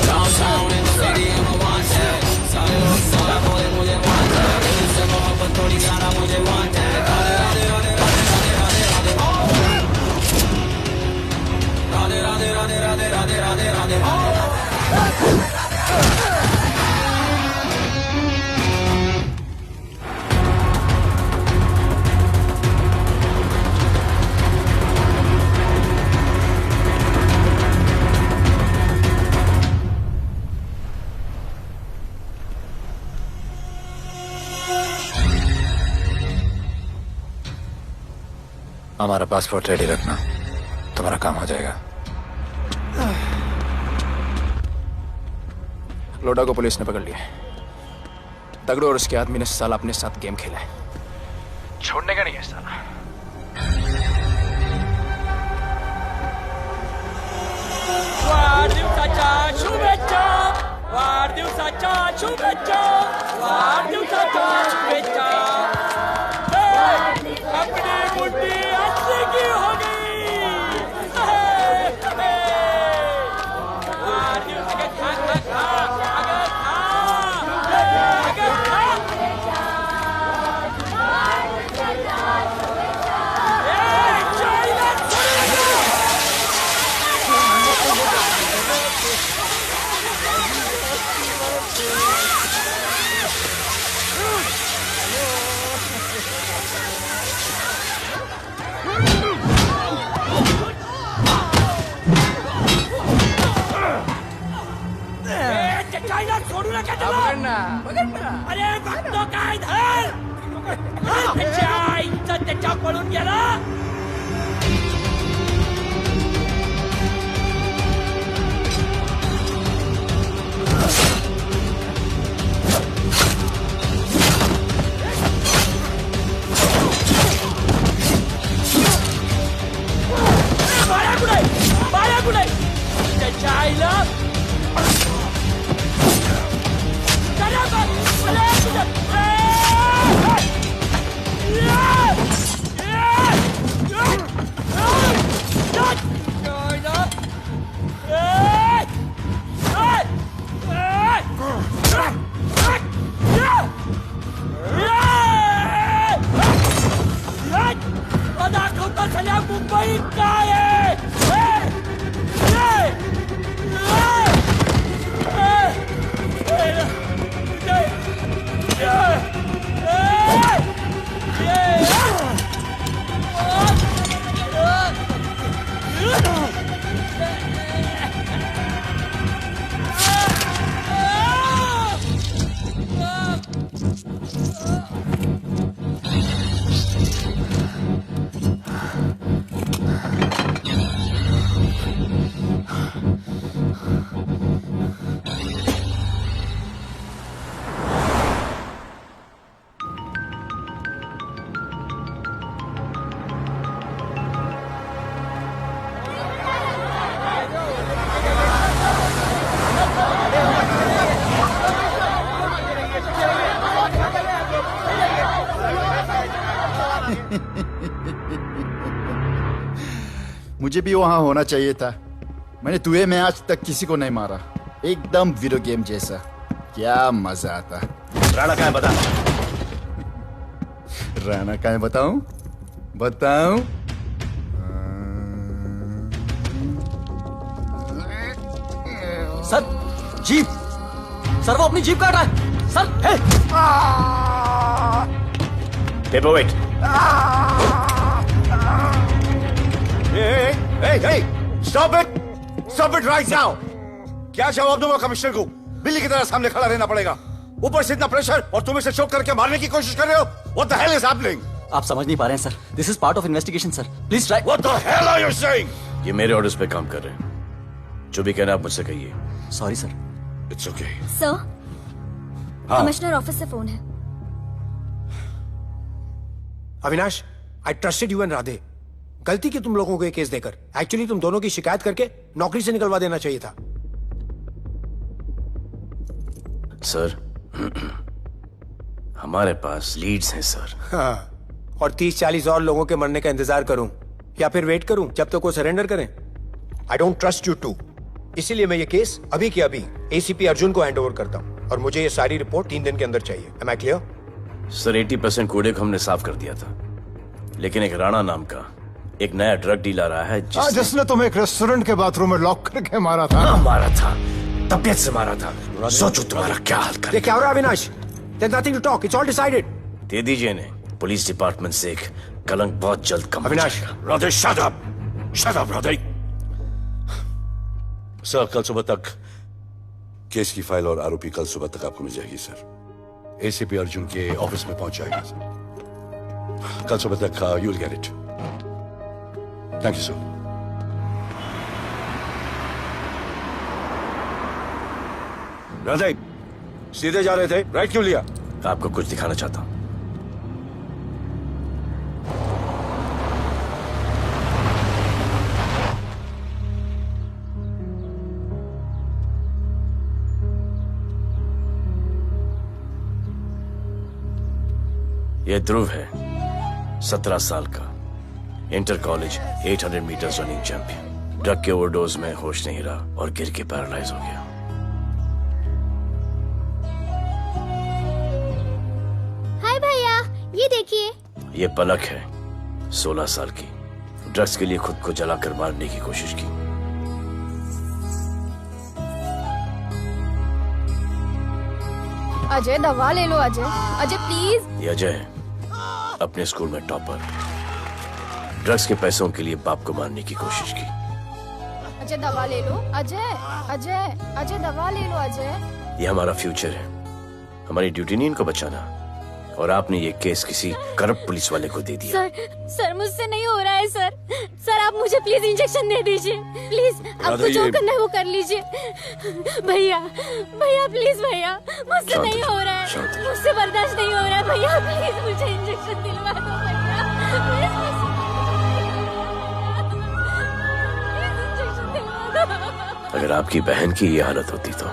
Downtown in the city, I'm a wanted. सारे लोग सारा बोले मुझे wanted. दिल से मोहब्बत थोड़ी गाना मुझे wanted. राधे राधे राधे राधे राधे राधे राधे राधे राधे राधे राधे राधे राधे राधे। हमारा पासपोर्ट रेडी रखना, तुम्हारा काम हो जाएगा। लोटा को पुलिस ने पकड़ लिया। दगड़ू और उसके आदमी ने साला अपने साथ गेम खेला है, छोड़ने का नहीं है साला। वाढदिवसाच्या शुभेच्छा, वाढदिवसाच्या शुभेच्छा, वाढदिवसाच्या शुभेच्छा। पकड़ना पकड़ना अरे भक्तों का इधर त्याच्या पळून गेला बाळ्या कुठे त्याच्या आईला दाखवता सगळ्या मुंबईत काय मुझे भी वहां होना चाहिए था। मैंने तुए में आज तक किसी को नहीं मारा। एकदम वीडियो गेम जैसा। क्या मजा आता। राणा कहाँ है बता। राणा कहाँ है बताऊं? बताऊं? सर जीप सर वो अपनी जीप काट रहा है sir. Hey paperweight. Hey, stop it right now! क्या जवाब दूंगा कमिश्नर को? बिल्ली की तरह सामने खड़ा रहना पड़ेगा। ऊपर से इतना प्रेशर और तुम इसे चोक करके मारने की कोशिश कर रहे हो। What the hell is happening? आप समझ नहीं पा रहे हैं sir. This is part of investigation sir. Please try. What the hell are you saying? ये मेरे ऑर्डर्स पे काम कर रहे हैं। जो भी कहना आप मुझसे कहिए। Sorry sir. It's okay. Sir हाँ। कमिश्नर ऑफिस से फोन है। Avinash, I trusted you and Radhe. गलती की तुम लोगों को ये केस देकर। एक्चुअली तुम दोनों की शिकायत करके नौकरी से निकलवा देना चाहिए था। सर हमारे पास लीड्स हैं सर। हाँ, और 30-40 और लोगों के मरने का इंतजार करूं या फिर वेट करूं जब तक वो सरेंडर करें? I don't trust you too. इसीलिए मैं ये केस अभी के अभी एसीपी अर्जुन को हैंड ओवर करता हूं और मुझे ये सारी रिपोर्ट 3 दिन के अंदर चाहिए। M I clear? सर 80% कूड़े को हमने साफ कर दिया था, लेकिन एक राणा नाम का एक नया ड्रग डीलर आया है जिसने तुम्हें एक रेस्टोरेंट के बाथरूम में लॉक करके मारा था। हाँ, मारा था, तबीयत से मारा था। सोचो तुम्हारा क्या हाल कर। ये क्या हो रहा है Avinash? There's nothing to talk. It's all decided. दे दीजिए इन्हें। पुलिस डिपार्टमेंट से एक कलंक बहुत जल्द कम हो अविनाश, जाएगा। Radhe shut up! Shut up, Radhe. Sir कल सुबह तक केस की फाइल और आरोपी कल सुबह तक आपको मिल जाएगी सर। एसीपी अर्जुन के ऑफिस में पहुंच जाएगी सर। कल सुबह तक you will get it. Thank you sir. Radhe सीधे जा रहे थे, राइट क्यों लिया? आपको कुछ दिखाना चाहता हूं। ये ध्रुव है, 17 साल का, inter college 800 meters running champion. Drug के ओवरडोज में होश नहीं रहा और गिर के पैरालाइज हो गया। हाय भैया, ये देखिए। ये पलक है, 16 साल की, ड्रग्स के लिए खुद को जलाकर मारने की कोशिश की। अजय दवा ले लो। अजय, अजय प्लीज। ये अजय है, अपने स्कूल में टॉपर। ड्रग्स के पैसों के लिए बाप को मारने की कोशिश की। अजय दवा ले लो। अजय, अजय, अजय दवा ले लो। अजय ये हमारा फ्यूचर है, हमारी ड्यूटी नहीं इनको बचाना। और आपने ये केस किसी करप्ट पुलिस वाले को दे दिया। सर मुझसे नहीं हो रहा है सर। सर आप मुझे प्लीज इंजेक्शन दे दीजिए प्लीज। आपको जो करना है वो कर लीजिए। भैया भैया प्लीज भैया, मुझसे नहीं हो रहा है, मुझसे बर्दाश्त नहीं हो रहा है भैया, प्लीज मुझे इंजेक्शन दिलवा दो भैया, इंजेक्शन दिलवा दो। अगर आपकी बहन की ये हालत होती तो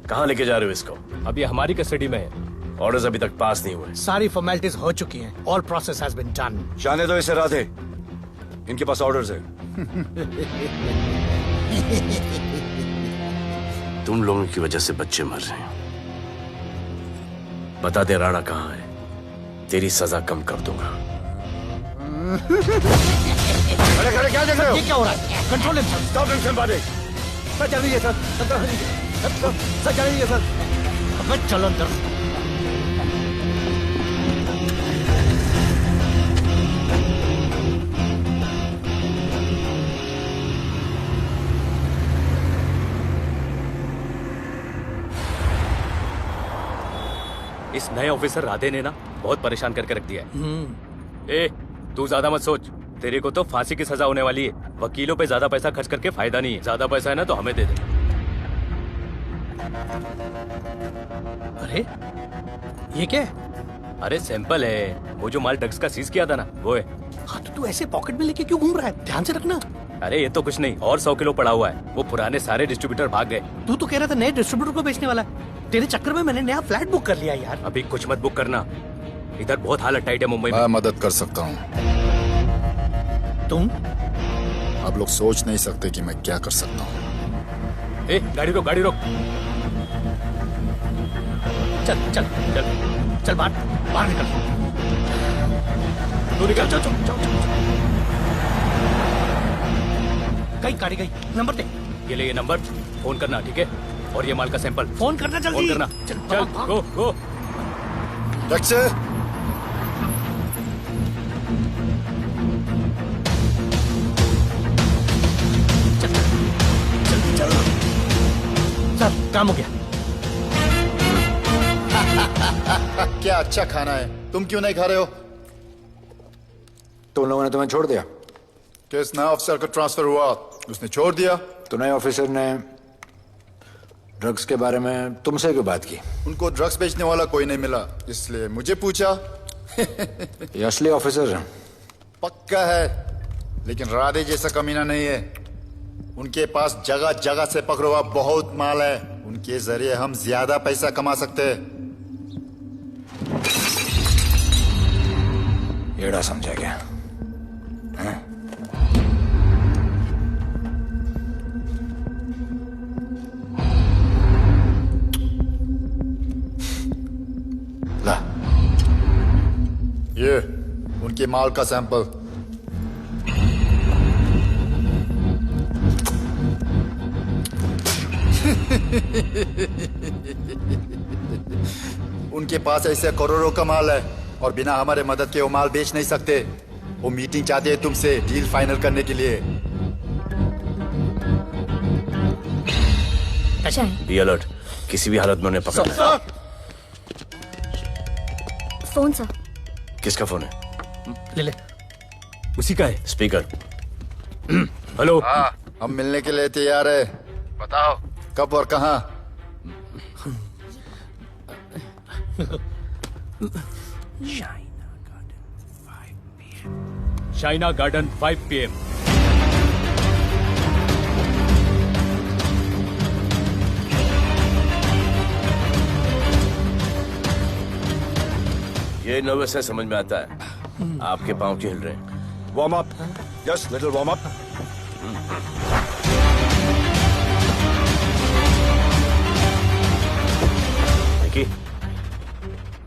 कहाँ लेके जा रहे हो इसको? अभी हमारी कस्टडी में है। ऑर्डर्स अभी तक पास नहीं हुए। सारी फॉर्मेलिटीज हो चुकी हैं। All process has been done. जाने दो इसे राधे, इनके पास ऑर्डर्स है। तुम लोगों की वजह से बच्चे मर रहे हैं। बता दे राणा कहाँ है, तेरी सजा कम कर दूंगा। अरे खड़े क्या देख रहे हो? ये क्या हो रहा है? Control it sir. Stop tension बारे। सर जल्दी है सर। सर जल्दी है सर। अबे चलो अंदर। इस नए ऑफिसर राधे ने ना बहुत परेशान करके रख दिया है। ए, तू ज्यादा मत सोच, तेरे को तो फांसी की सजा होने वाली है। वकीलों पे ज्यादा पैसा खर्च करके फायदा नहीं है। ज्यादा पैसा है ना तो हमें दे दे। अरे ये क्या है? अरे सैंपल है, वो जो माल ड्रग्स का सीज किया था ना वो है। हाँ तो तू ऐसे पॉकेट में लेके क्यों घूम रहा है? ध्यान से रखना। अरे ये तो कुछ नहीं, और 100 किलो पड़ा हुआ है। वो पुराने सारे डिस्ट्रीब्यूटर भाग गए। तू तो कह रहा था नए डिस्ट्रीब्यूटर को बेचने वाला है। तेरे चक्कर में मैंने नया फ्लैट बुक कर लिया यार। अभी कुछ मत बुक करना, इधर बहुत हालत टाइट है मुंबई में। मैं मदद कर सकता हूँ। तुम? आप लोग सोच नहीं सकते कि मैं क्या कर सकता हूँ। ए, गाड़ी रोक, गाड़ी रोक। चल चल चल चल बाहर निकल। तू निकल। चल चल चल। गाड़ी गई। नंबर दे। ये ले ये नंबर, फोन करना ठीक है? और ये माल का सैंपल फोन करना जल्दी। फोन करना। चल गो गो। सर काम हो गया। क्या अच्छा खाना है, तुम क्यों नहीं खा रहे हो? तुम लोगों ने तुम्हें छोड़ दिया? किस नए ऑफिसर का ट्रांसफर हुआ उसने छोड़ दिया? तो नए ऑफिसर ने ड्रग्स के बारे में तुमसे क्यों बात की? उनको ड्रग्स बेचने वाला कोई नहीं मिला, इसलिए मुझे पूछा। ये असली ऑफिसर है? पक्का है, लेकिन राधे जैसा कमीना नहीं है। उनके पास जगह जगह से पकड़ा हुआ बहुत माल है, उनके जरिए हम ज्यादा पैसा कमा सकते हैं। एड़ा समझा क्या? हाँ? ला, ये उनके माल का सैंपल। उनके पास ऐसे करोड़ों का माल है और बिना हमारे मदद के वो माल बेच नहीं सकते। वो मीटिंग चाहते हैं तुमसे डील फाइनल करने के लिए। बी अलर्ट, किसी भी हालत में उन्हें पकड़ना है। Phone sir. किसका फोन है? ले ले। उसी का है। स्पीकर। हेलो। हाँ, हम मिलने के लिए तैयार है। बताओ कब और कहाँ? Shaina garden 5 PM। ये नर्वस है, समझ में आता है। आपके पाँव क्यों हिल रहे हैं? Warm up, just little warm up.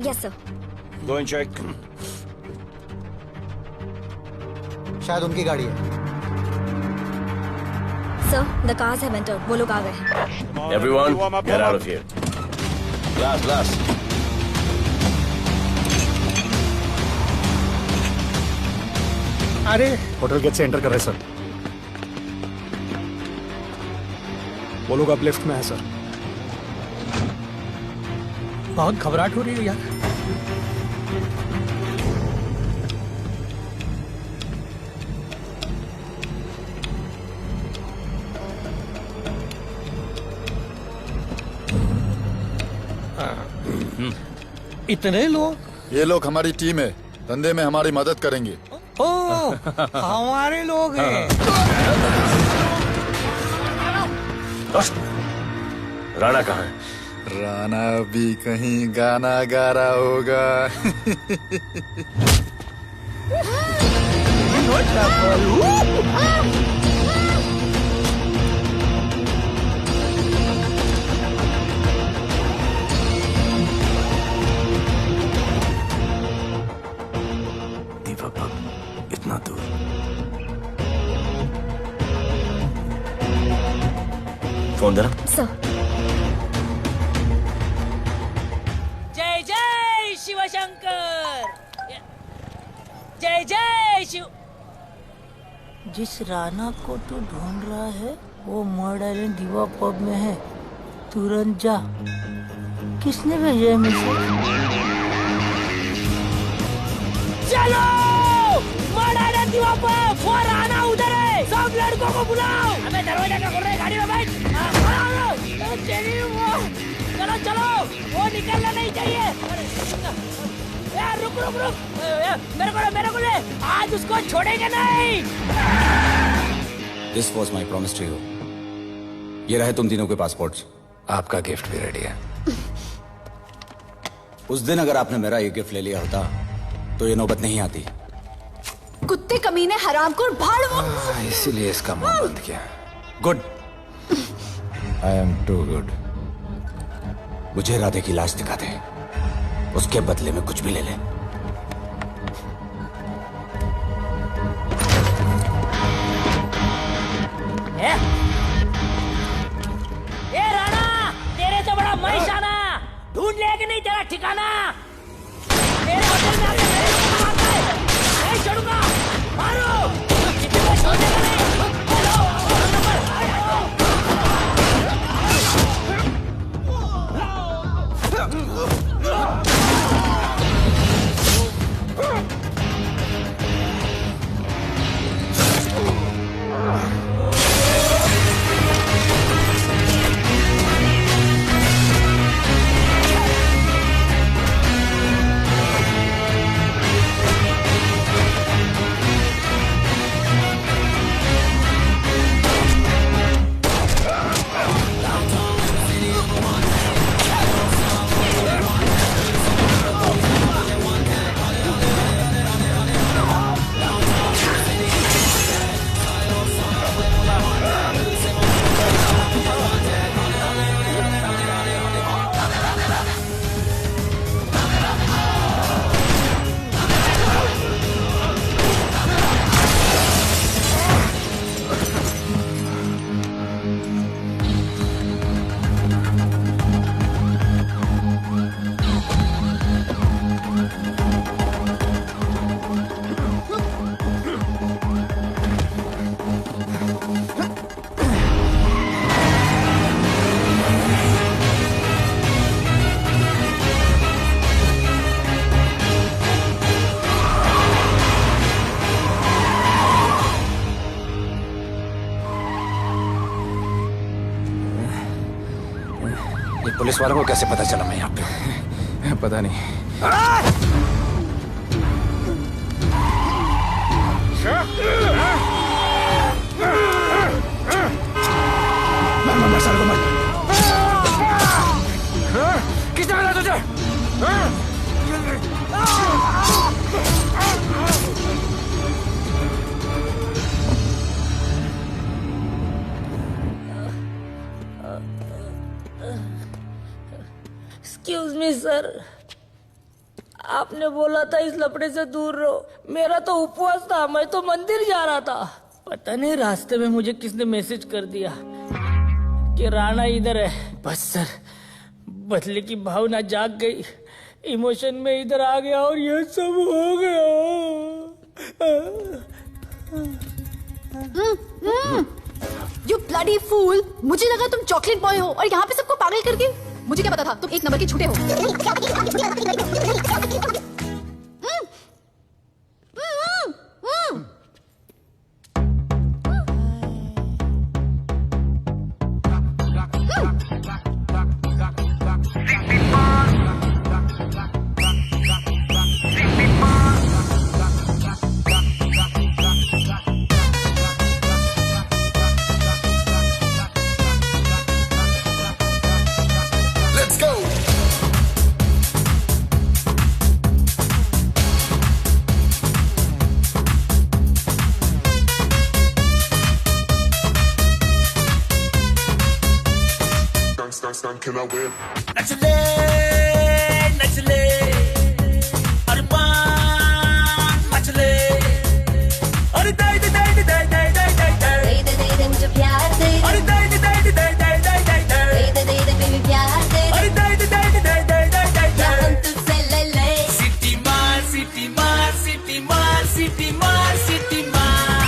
Yes sir. Go and check. शायद उनकी गाड़ी है। Sir the cars have entered. वो लोग आ गए हैं। Everyone, get out of here. Glass glass. अरे होटल गेट से एंटर कर रहे सर। वो लोग अब लिफ्ट में है सर। बहुत घबराहट हो रही है यार। इतने लोग? ये लोग हमारी टीम है, धंधे में हमारी मदद करेंगे। ओ, हमारे लोग हैं। राणा कहाँ है? राणा भी कहीं गाना गा रहा होगा। इतना दूर। फोन देना। जय जय शिव शंकर, जय जय शिव। जिस राणा को तू ढूंढ रहा है वो मर्डर इन दीवा पब में है, तुरंत जा। किसने भेजा है मैसेज? चलो मर्डर इन दीवा पब, वो राणा उधर है, सब लड़कों को बुलाओ। हमें दरवाजा क्या खोल रहे, गाड़ी में बैठ। चलो चलो, वो निकलना नहीं चाहिए। यार रुक रुक रुक, मेरे को ले, आज उसको छोड़ेंगे नहीं। This was my promise to you. ये रहे तुम तीनों के पासपोर्ट्स। आपका गिफ्ट भी रेडी है। उस दिन अगर आपने मेरा ये गिफ्ट ले लिया होता तो ये नौबत नहीं आती। कुत्ते कमीने हरामखोर भाड़। इसीलिए इसका मुंह बंद किया। Good, I am too good. मुझे राधे की लाश दिखा दे, उसके बदले में कुछ भी ले ले। ए राणा, तेरे से बड़ा मैं शाना, ढूंढ ले कि नहीं तेरा ठिकाना। मेरे होटल में आके मेरे को मारता है, नहीं छोड़ूंगा, मारो। किसी को छोड़ने का नहीं। पुलिस वालों को कैसे पता चला मैं यहाँ पे? पता नहीं। किसने मिला तुझे? एक्सक्यूज मी सर, आपने बोला था इस लफड़े से दूर रहो। मेरा तो उपवास था, मैं तो मंदिर जा रहा था। पता नहीं रास्ते में मुझे किसने मैसेज कर दिया कि राणा इधर है। बस सर, बदले की भावना जाग गई, इमोशन में इधर आ गया और ये सब हो गया। You bloody fool! मुझे लगा तुम चॉकलेट बॉय हो और यहाँ पे सबको पागल करके। मुझे क्या पता था तुम एक नंबर के झूठे हो। Can I win? नचले नचले अरमान नचले अरे दे दे दे दे दे दे दे दे दे दे मुझे प्यार दे अरे दे दे दे दे दे दे दे दे दे बेबी प्यार दे अरे दे दे दे दे दे दे क्या हम तुझसे ले ले सिटी मार सिटी मार सिटी मार सिटी मार सिटी मार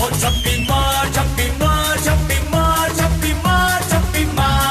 और छप्पी मार छप्पी मार छप्पी मार छप्पी मार छप्पी मार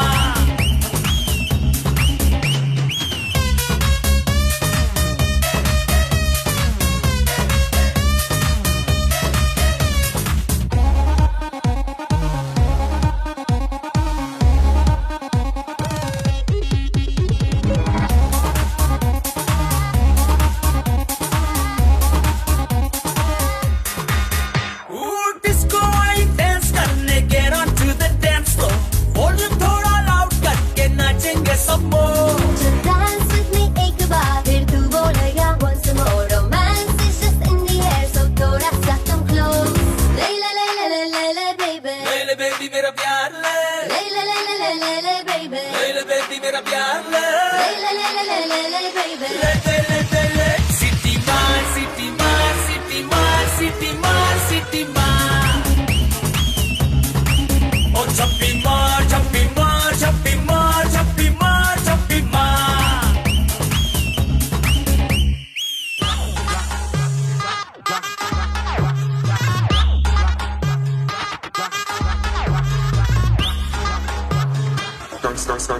डिस्को आई डांस करने get on to the dance floor volume थोड़ा लाउड करके नाचेंगे सब मोर Dance with me एक बार फिर तू बोलेगा once more romance is just in the air so थोड़ा सा come close ले ले ले ले ले ले ले baby ले ले बेबी मेरा प्यार ले ले ले ले ले ले ले ले baby ले ले बेबी मेरा प्यार ले ले ले ले ले ले ले ले baby ले ले ले ले ले सिटी मार सिटी मार सिटी मार सिटी मार सिटी मार और छप्पी मार छप्पी मार छप्पी मार छप्पी मार छप्पी मार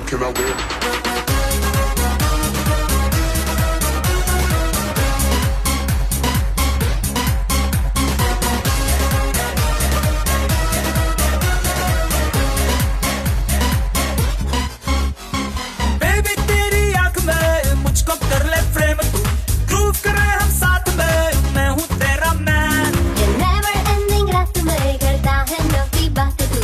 Can I win? बेबी तेरी आंख में मुझको कर ले फ्रेम तू ग्रूव करे हम साथ में मैं हूँ तेरा मैन ये never ending रात में करता है नौकी बात तू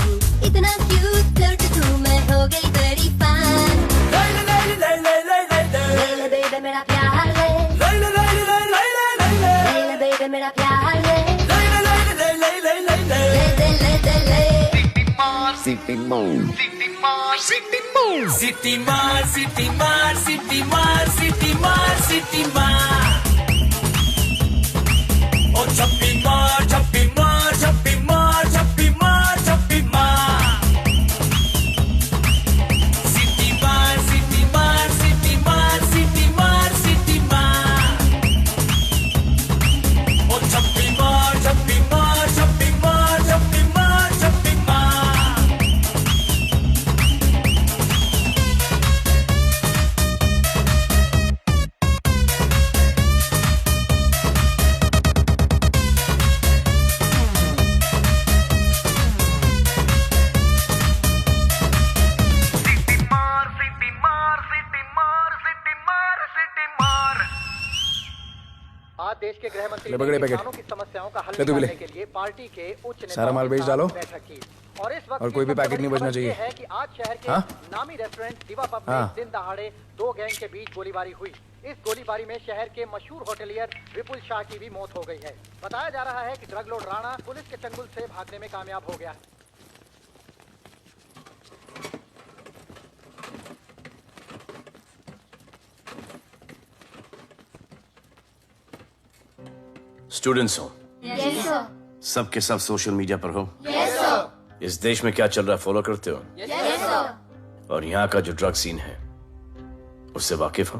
इतना cute flirt तू मैं हो गई तेरी fan ले ले ले ले ले ले ले ले ले ले baby मेरा प्यार ले ले ले ले ले ले ले ले ले ले ले baby मेरा प्यार ले ले ले ले ले ले ले ले ले ले ले ले ले सिटी मार सिटी मार सिटी मार सिटी मार सिटी मार सिटी मार और छप्पी मार छप्पी मार छप्पी मार छप्पी मार छप्पी मार सिटी मार सिटी मार सिटी मार सिटी मार सिटी मार और छप्पी मार छप्पी मार छप्पी मार छप्पी मार छप्पी मार आज देश के गृह मंत्री ले पकड़े ने पैकेट। किसानों की समस्याओं का हल ले तू भी ले। निकालने के लिए पार्टी के उच्च नेताओं सारा माल के बेच साथ डालो। बैठक की। और इस वक्त और कोई भी पैकेट नहीं बचना खबर ये चाहिए। है कि आज शहर के हाँ? नामी रेस्टोरेंट दिवा पब में हाँ। दिन दहाड़े दो गैंग के बीच गोलीबारी हुई। इस गोलीबारी में शहर के मशहूर होटलियर विपुल शाह की भी मौत हो गई है। बताया जा रहा है कि ड्रग लॉर्ड राणा पुलिस के चंगुल से भागने में कामयाब हो गया है। स्टूडेंट्स हो Yes, sir. सब के सब सोशल मीडिया पर हो Yes, sir. इस देश में क्या चल रहा है फॉलो करते हो Yes, sir. और यहाँ का जो ड्रग सीन है उससे वाकिफ हो?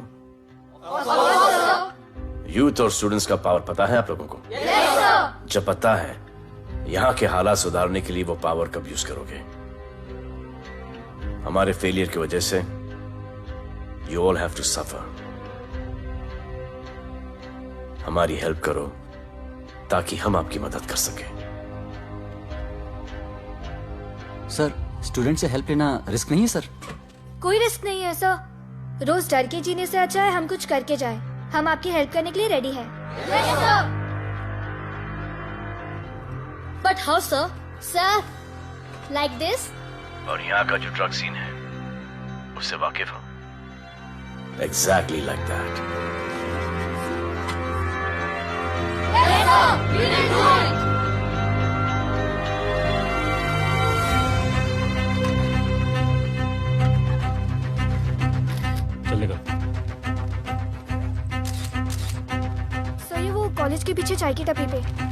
यूथ और स्टूडेंट्स का पावर पता है आप लोगों को? जब पता है, यहाँ के हालात सुधारने के लिए वो पावर कब यूज करोगे? हमारे फेलियर की वजह से you all have to suffer. हमारी हेल्प करो ताकि हम आपकी मदद कर सकें। सर, स्टूडेंट से हेल्प लेना रिस्क नहीं है सर? कोई रिस्क नहीं है सर। रोज डर के जीने से अच्छा है हम कुछ करके जाए। हम आपकी हेल्प करने के लिए रेडी हैं। But how sir? Sir, like this? और यहाँ का जो ड्रग सीन है उससे वाकिफ हो? Exactly like that. चलेगा। सर, ये वो कॉलेज के पीछे चाय की टपरी पे।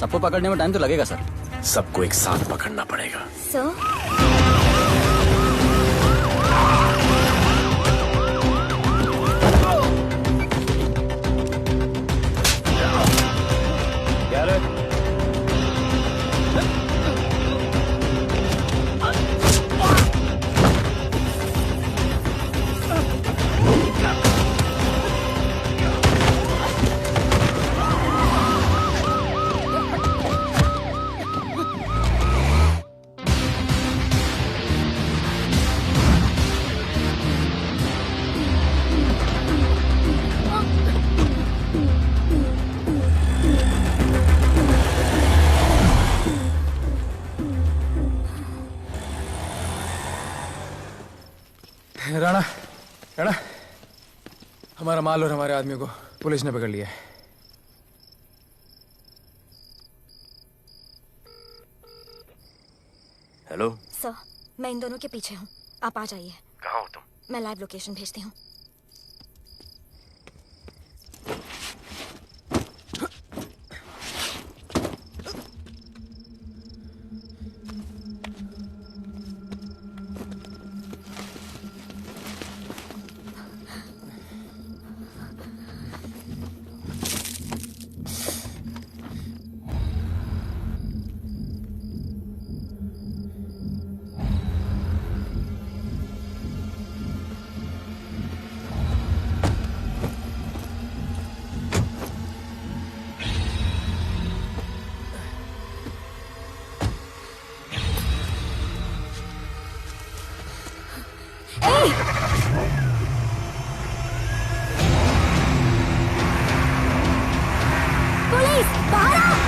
सबको पकड़ने में टाइम तो लगेगा सर। सबको एक साथ पकड़ना पड़ेगा। सर, राणा, राणा, हमारा माल और हमारे आदमियों को पुलिस ने पकड़ लिया है। हेलो सर, मैं इन दोनों के पीछे हूँ। आप आ जाइए। कहाँ हो तुम? मैं लाइव लोकेशन भेजती हूँ। पुलिस, बाहर आओ!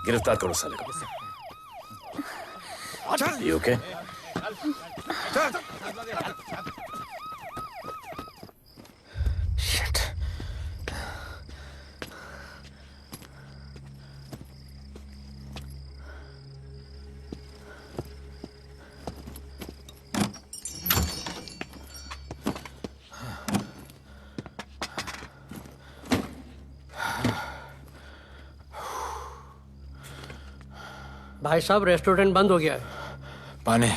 गिरफ्तार करो साले को। You okay? Shit. भाई साहब, रेस्टोरेंट बंद हो गया है। पानी।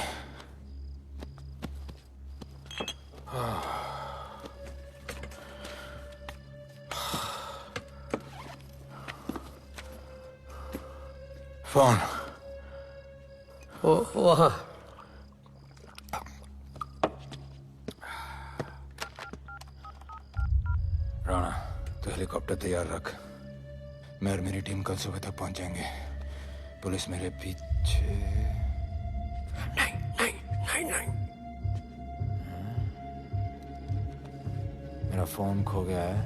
फोन वहाँ राणा, तो हेलीकॉप्टर तैयार रख। मैं और मेरी टीम कल सुबह तक पहुंच जाएंगे। पुलिस मेरे पीछे नहीं। मेरा फोन खो गया है।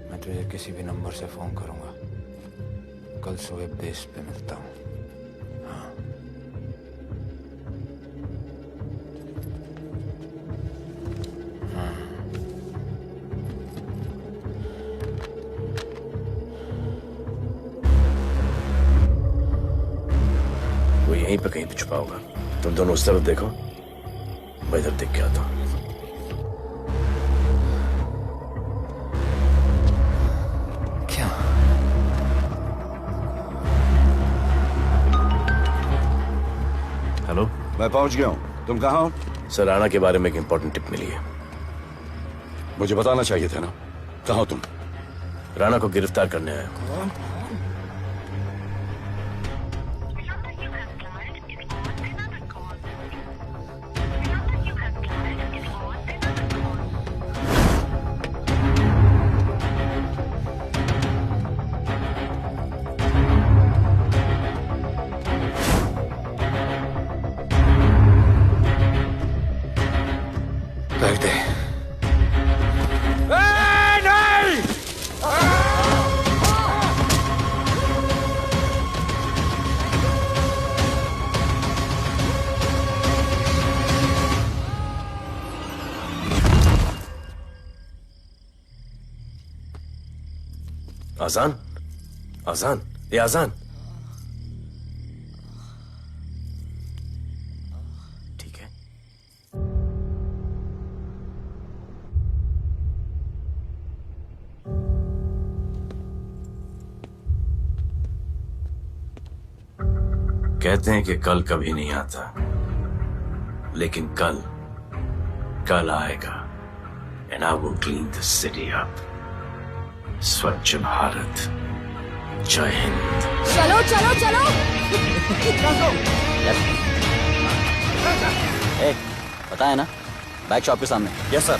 मैं तुझे किसी भी नंबर से फोन करूंगा। कल सुबह बेस पे मिलता हूँ। वो यहीं पे कहीं पे छुपा होगा। तुम दोनों उस तरफ देखो, मैं इधर देख के आता हूँ। हेलो, मैं पहुंच गया हूं। तुम कहाँ हो? सर, राणा के बारे में एक इंपॉर्टेंट टिप मिली है। मुझे बताना चाहिए था ना। कहाँ हो तुम? राणा को गिरफ्तार करने आया हूं। रख दे। आजान, आजान, ये आजान। ठीक है। कहते हैं कि कल कभी नहीं आता, लेकिन कल आएगा। And I will clean the city up. स्वच्छ भारत। जय हिंद। चलो चलो चलो। पता है ना, बैक शॉप के सामने। Yes sir.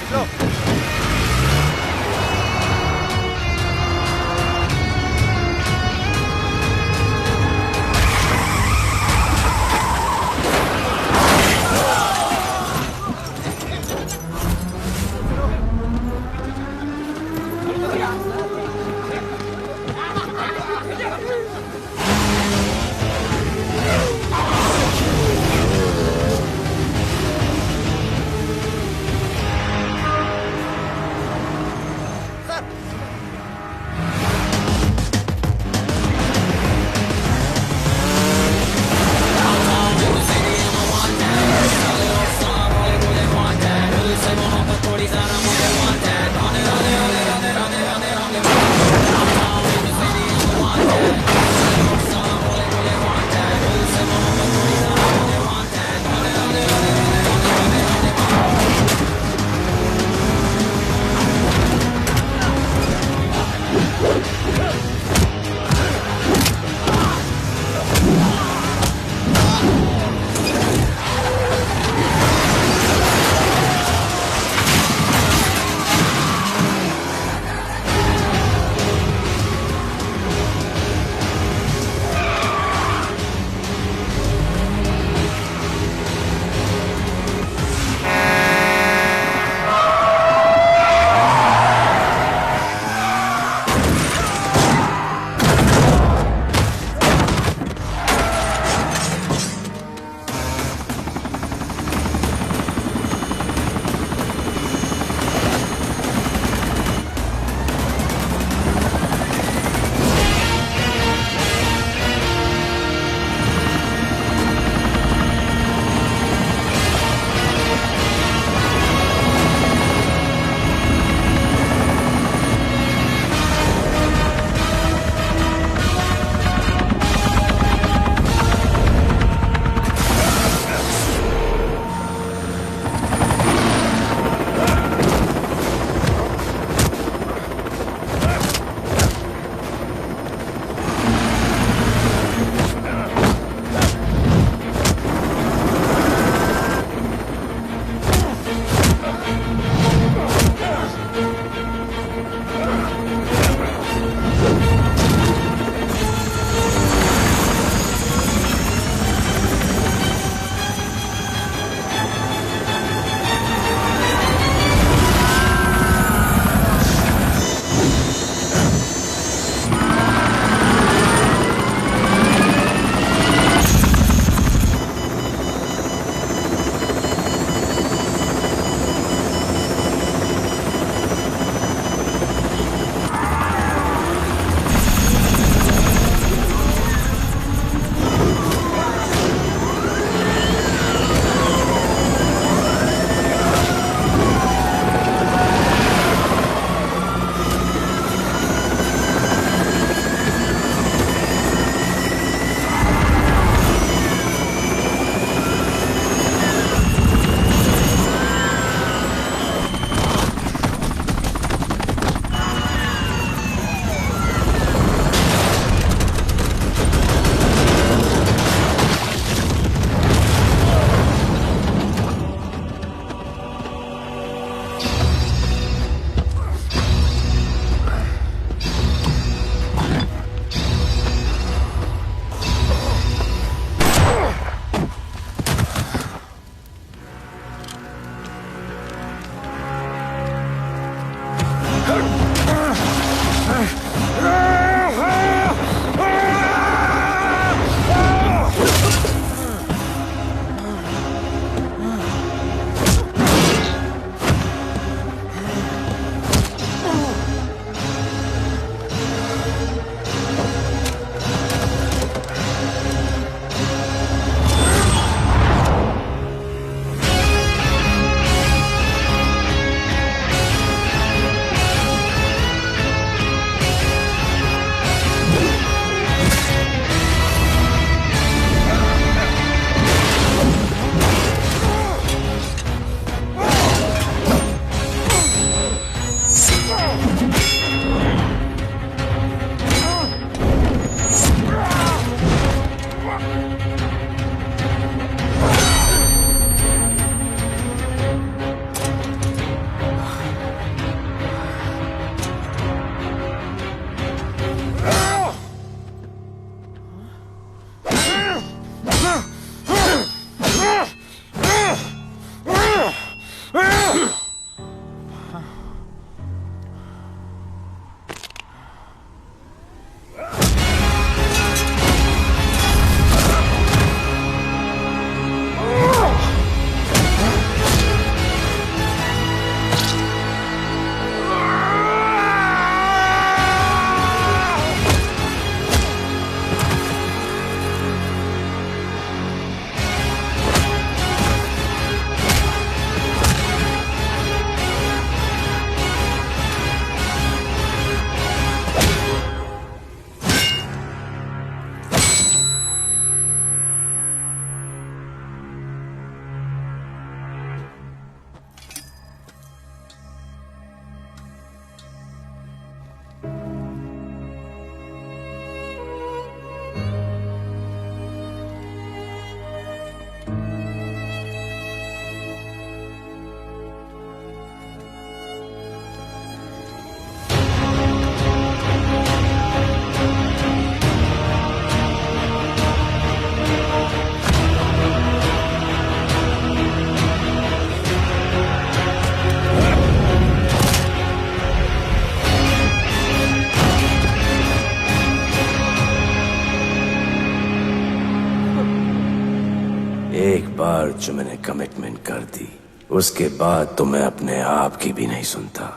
बार जो मैंने कमिटमेंट कर दी, उसके बाद तो मैं अपने आप की भी नहीं सुनता।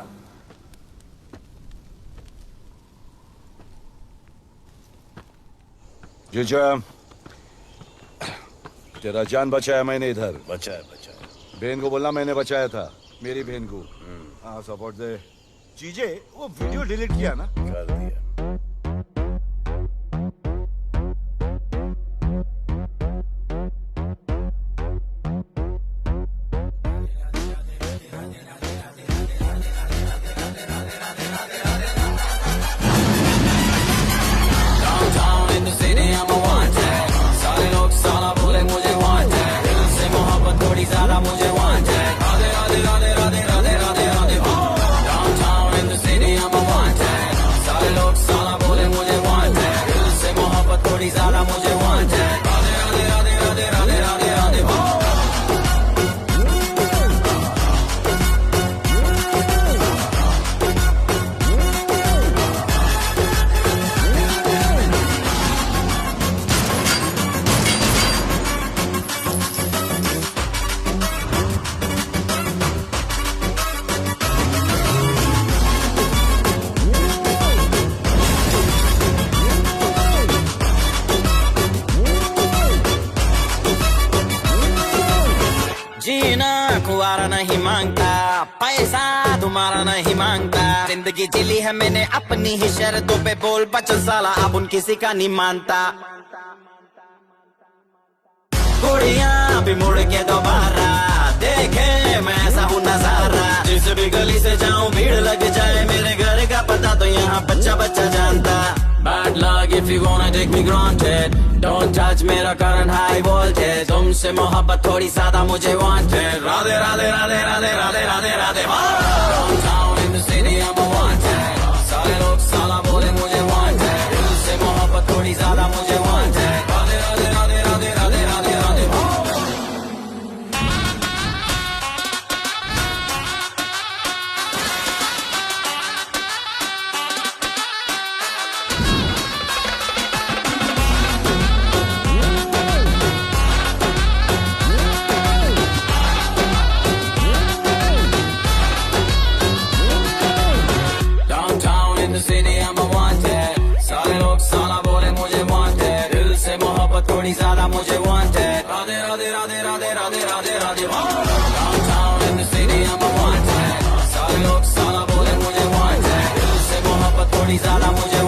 जीजा, तेरा जान बचाया मैंने इधर। बचाया। बहन को बोलना मैंने बचाया था, मेरी बहन को। हाँ, सपोर्ट दे। चीजे वो वीडियो डिलीट किया ना? कर दिया। कुआरा नहीं मांगता, पैसा तुम्हारा नहीं मांगता। जिंदगी जिली है मैंने अपनी ही शर्तों पे, बोल बचल साला अब उन किसी का नहीं मानता। कुड़ियाँ भी मुड़ के दोबारा देखे मैं ऐसा हूँ नजारा। जिस भी गली से जाऊँ भीड़ लग जाए, मेरे घर का पता तो यहाँ बच्चा बच्चा जानता। Bad luck if you wanna take me granted, don't touch मेरा current high voltage। तुमसे मोहब्बत थोड़ी ज्यादा मुझे wanted। Radhe Radhe Radhe Radhe Radhe Radhe Radhe. Downtown in the city I'm a wanted, सारे लोग साला बोले मुझे wanted। दिल से मोहब्बत थोड़ी ज्यादा मुझे wanted। राधे राधे राधे राधे राधे राधे राधे। थोड़ी ज्यादा मुझे wanted। Radhe Radhe Radhe Radhe Radhe Radhe Radhe. Downtown in the city I'm a wanted, सारे लोग साला बोले मुझे wanted। दिल से मोहब्बत थोड़ी ज्यादा मुझे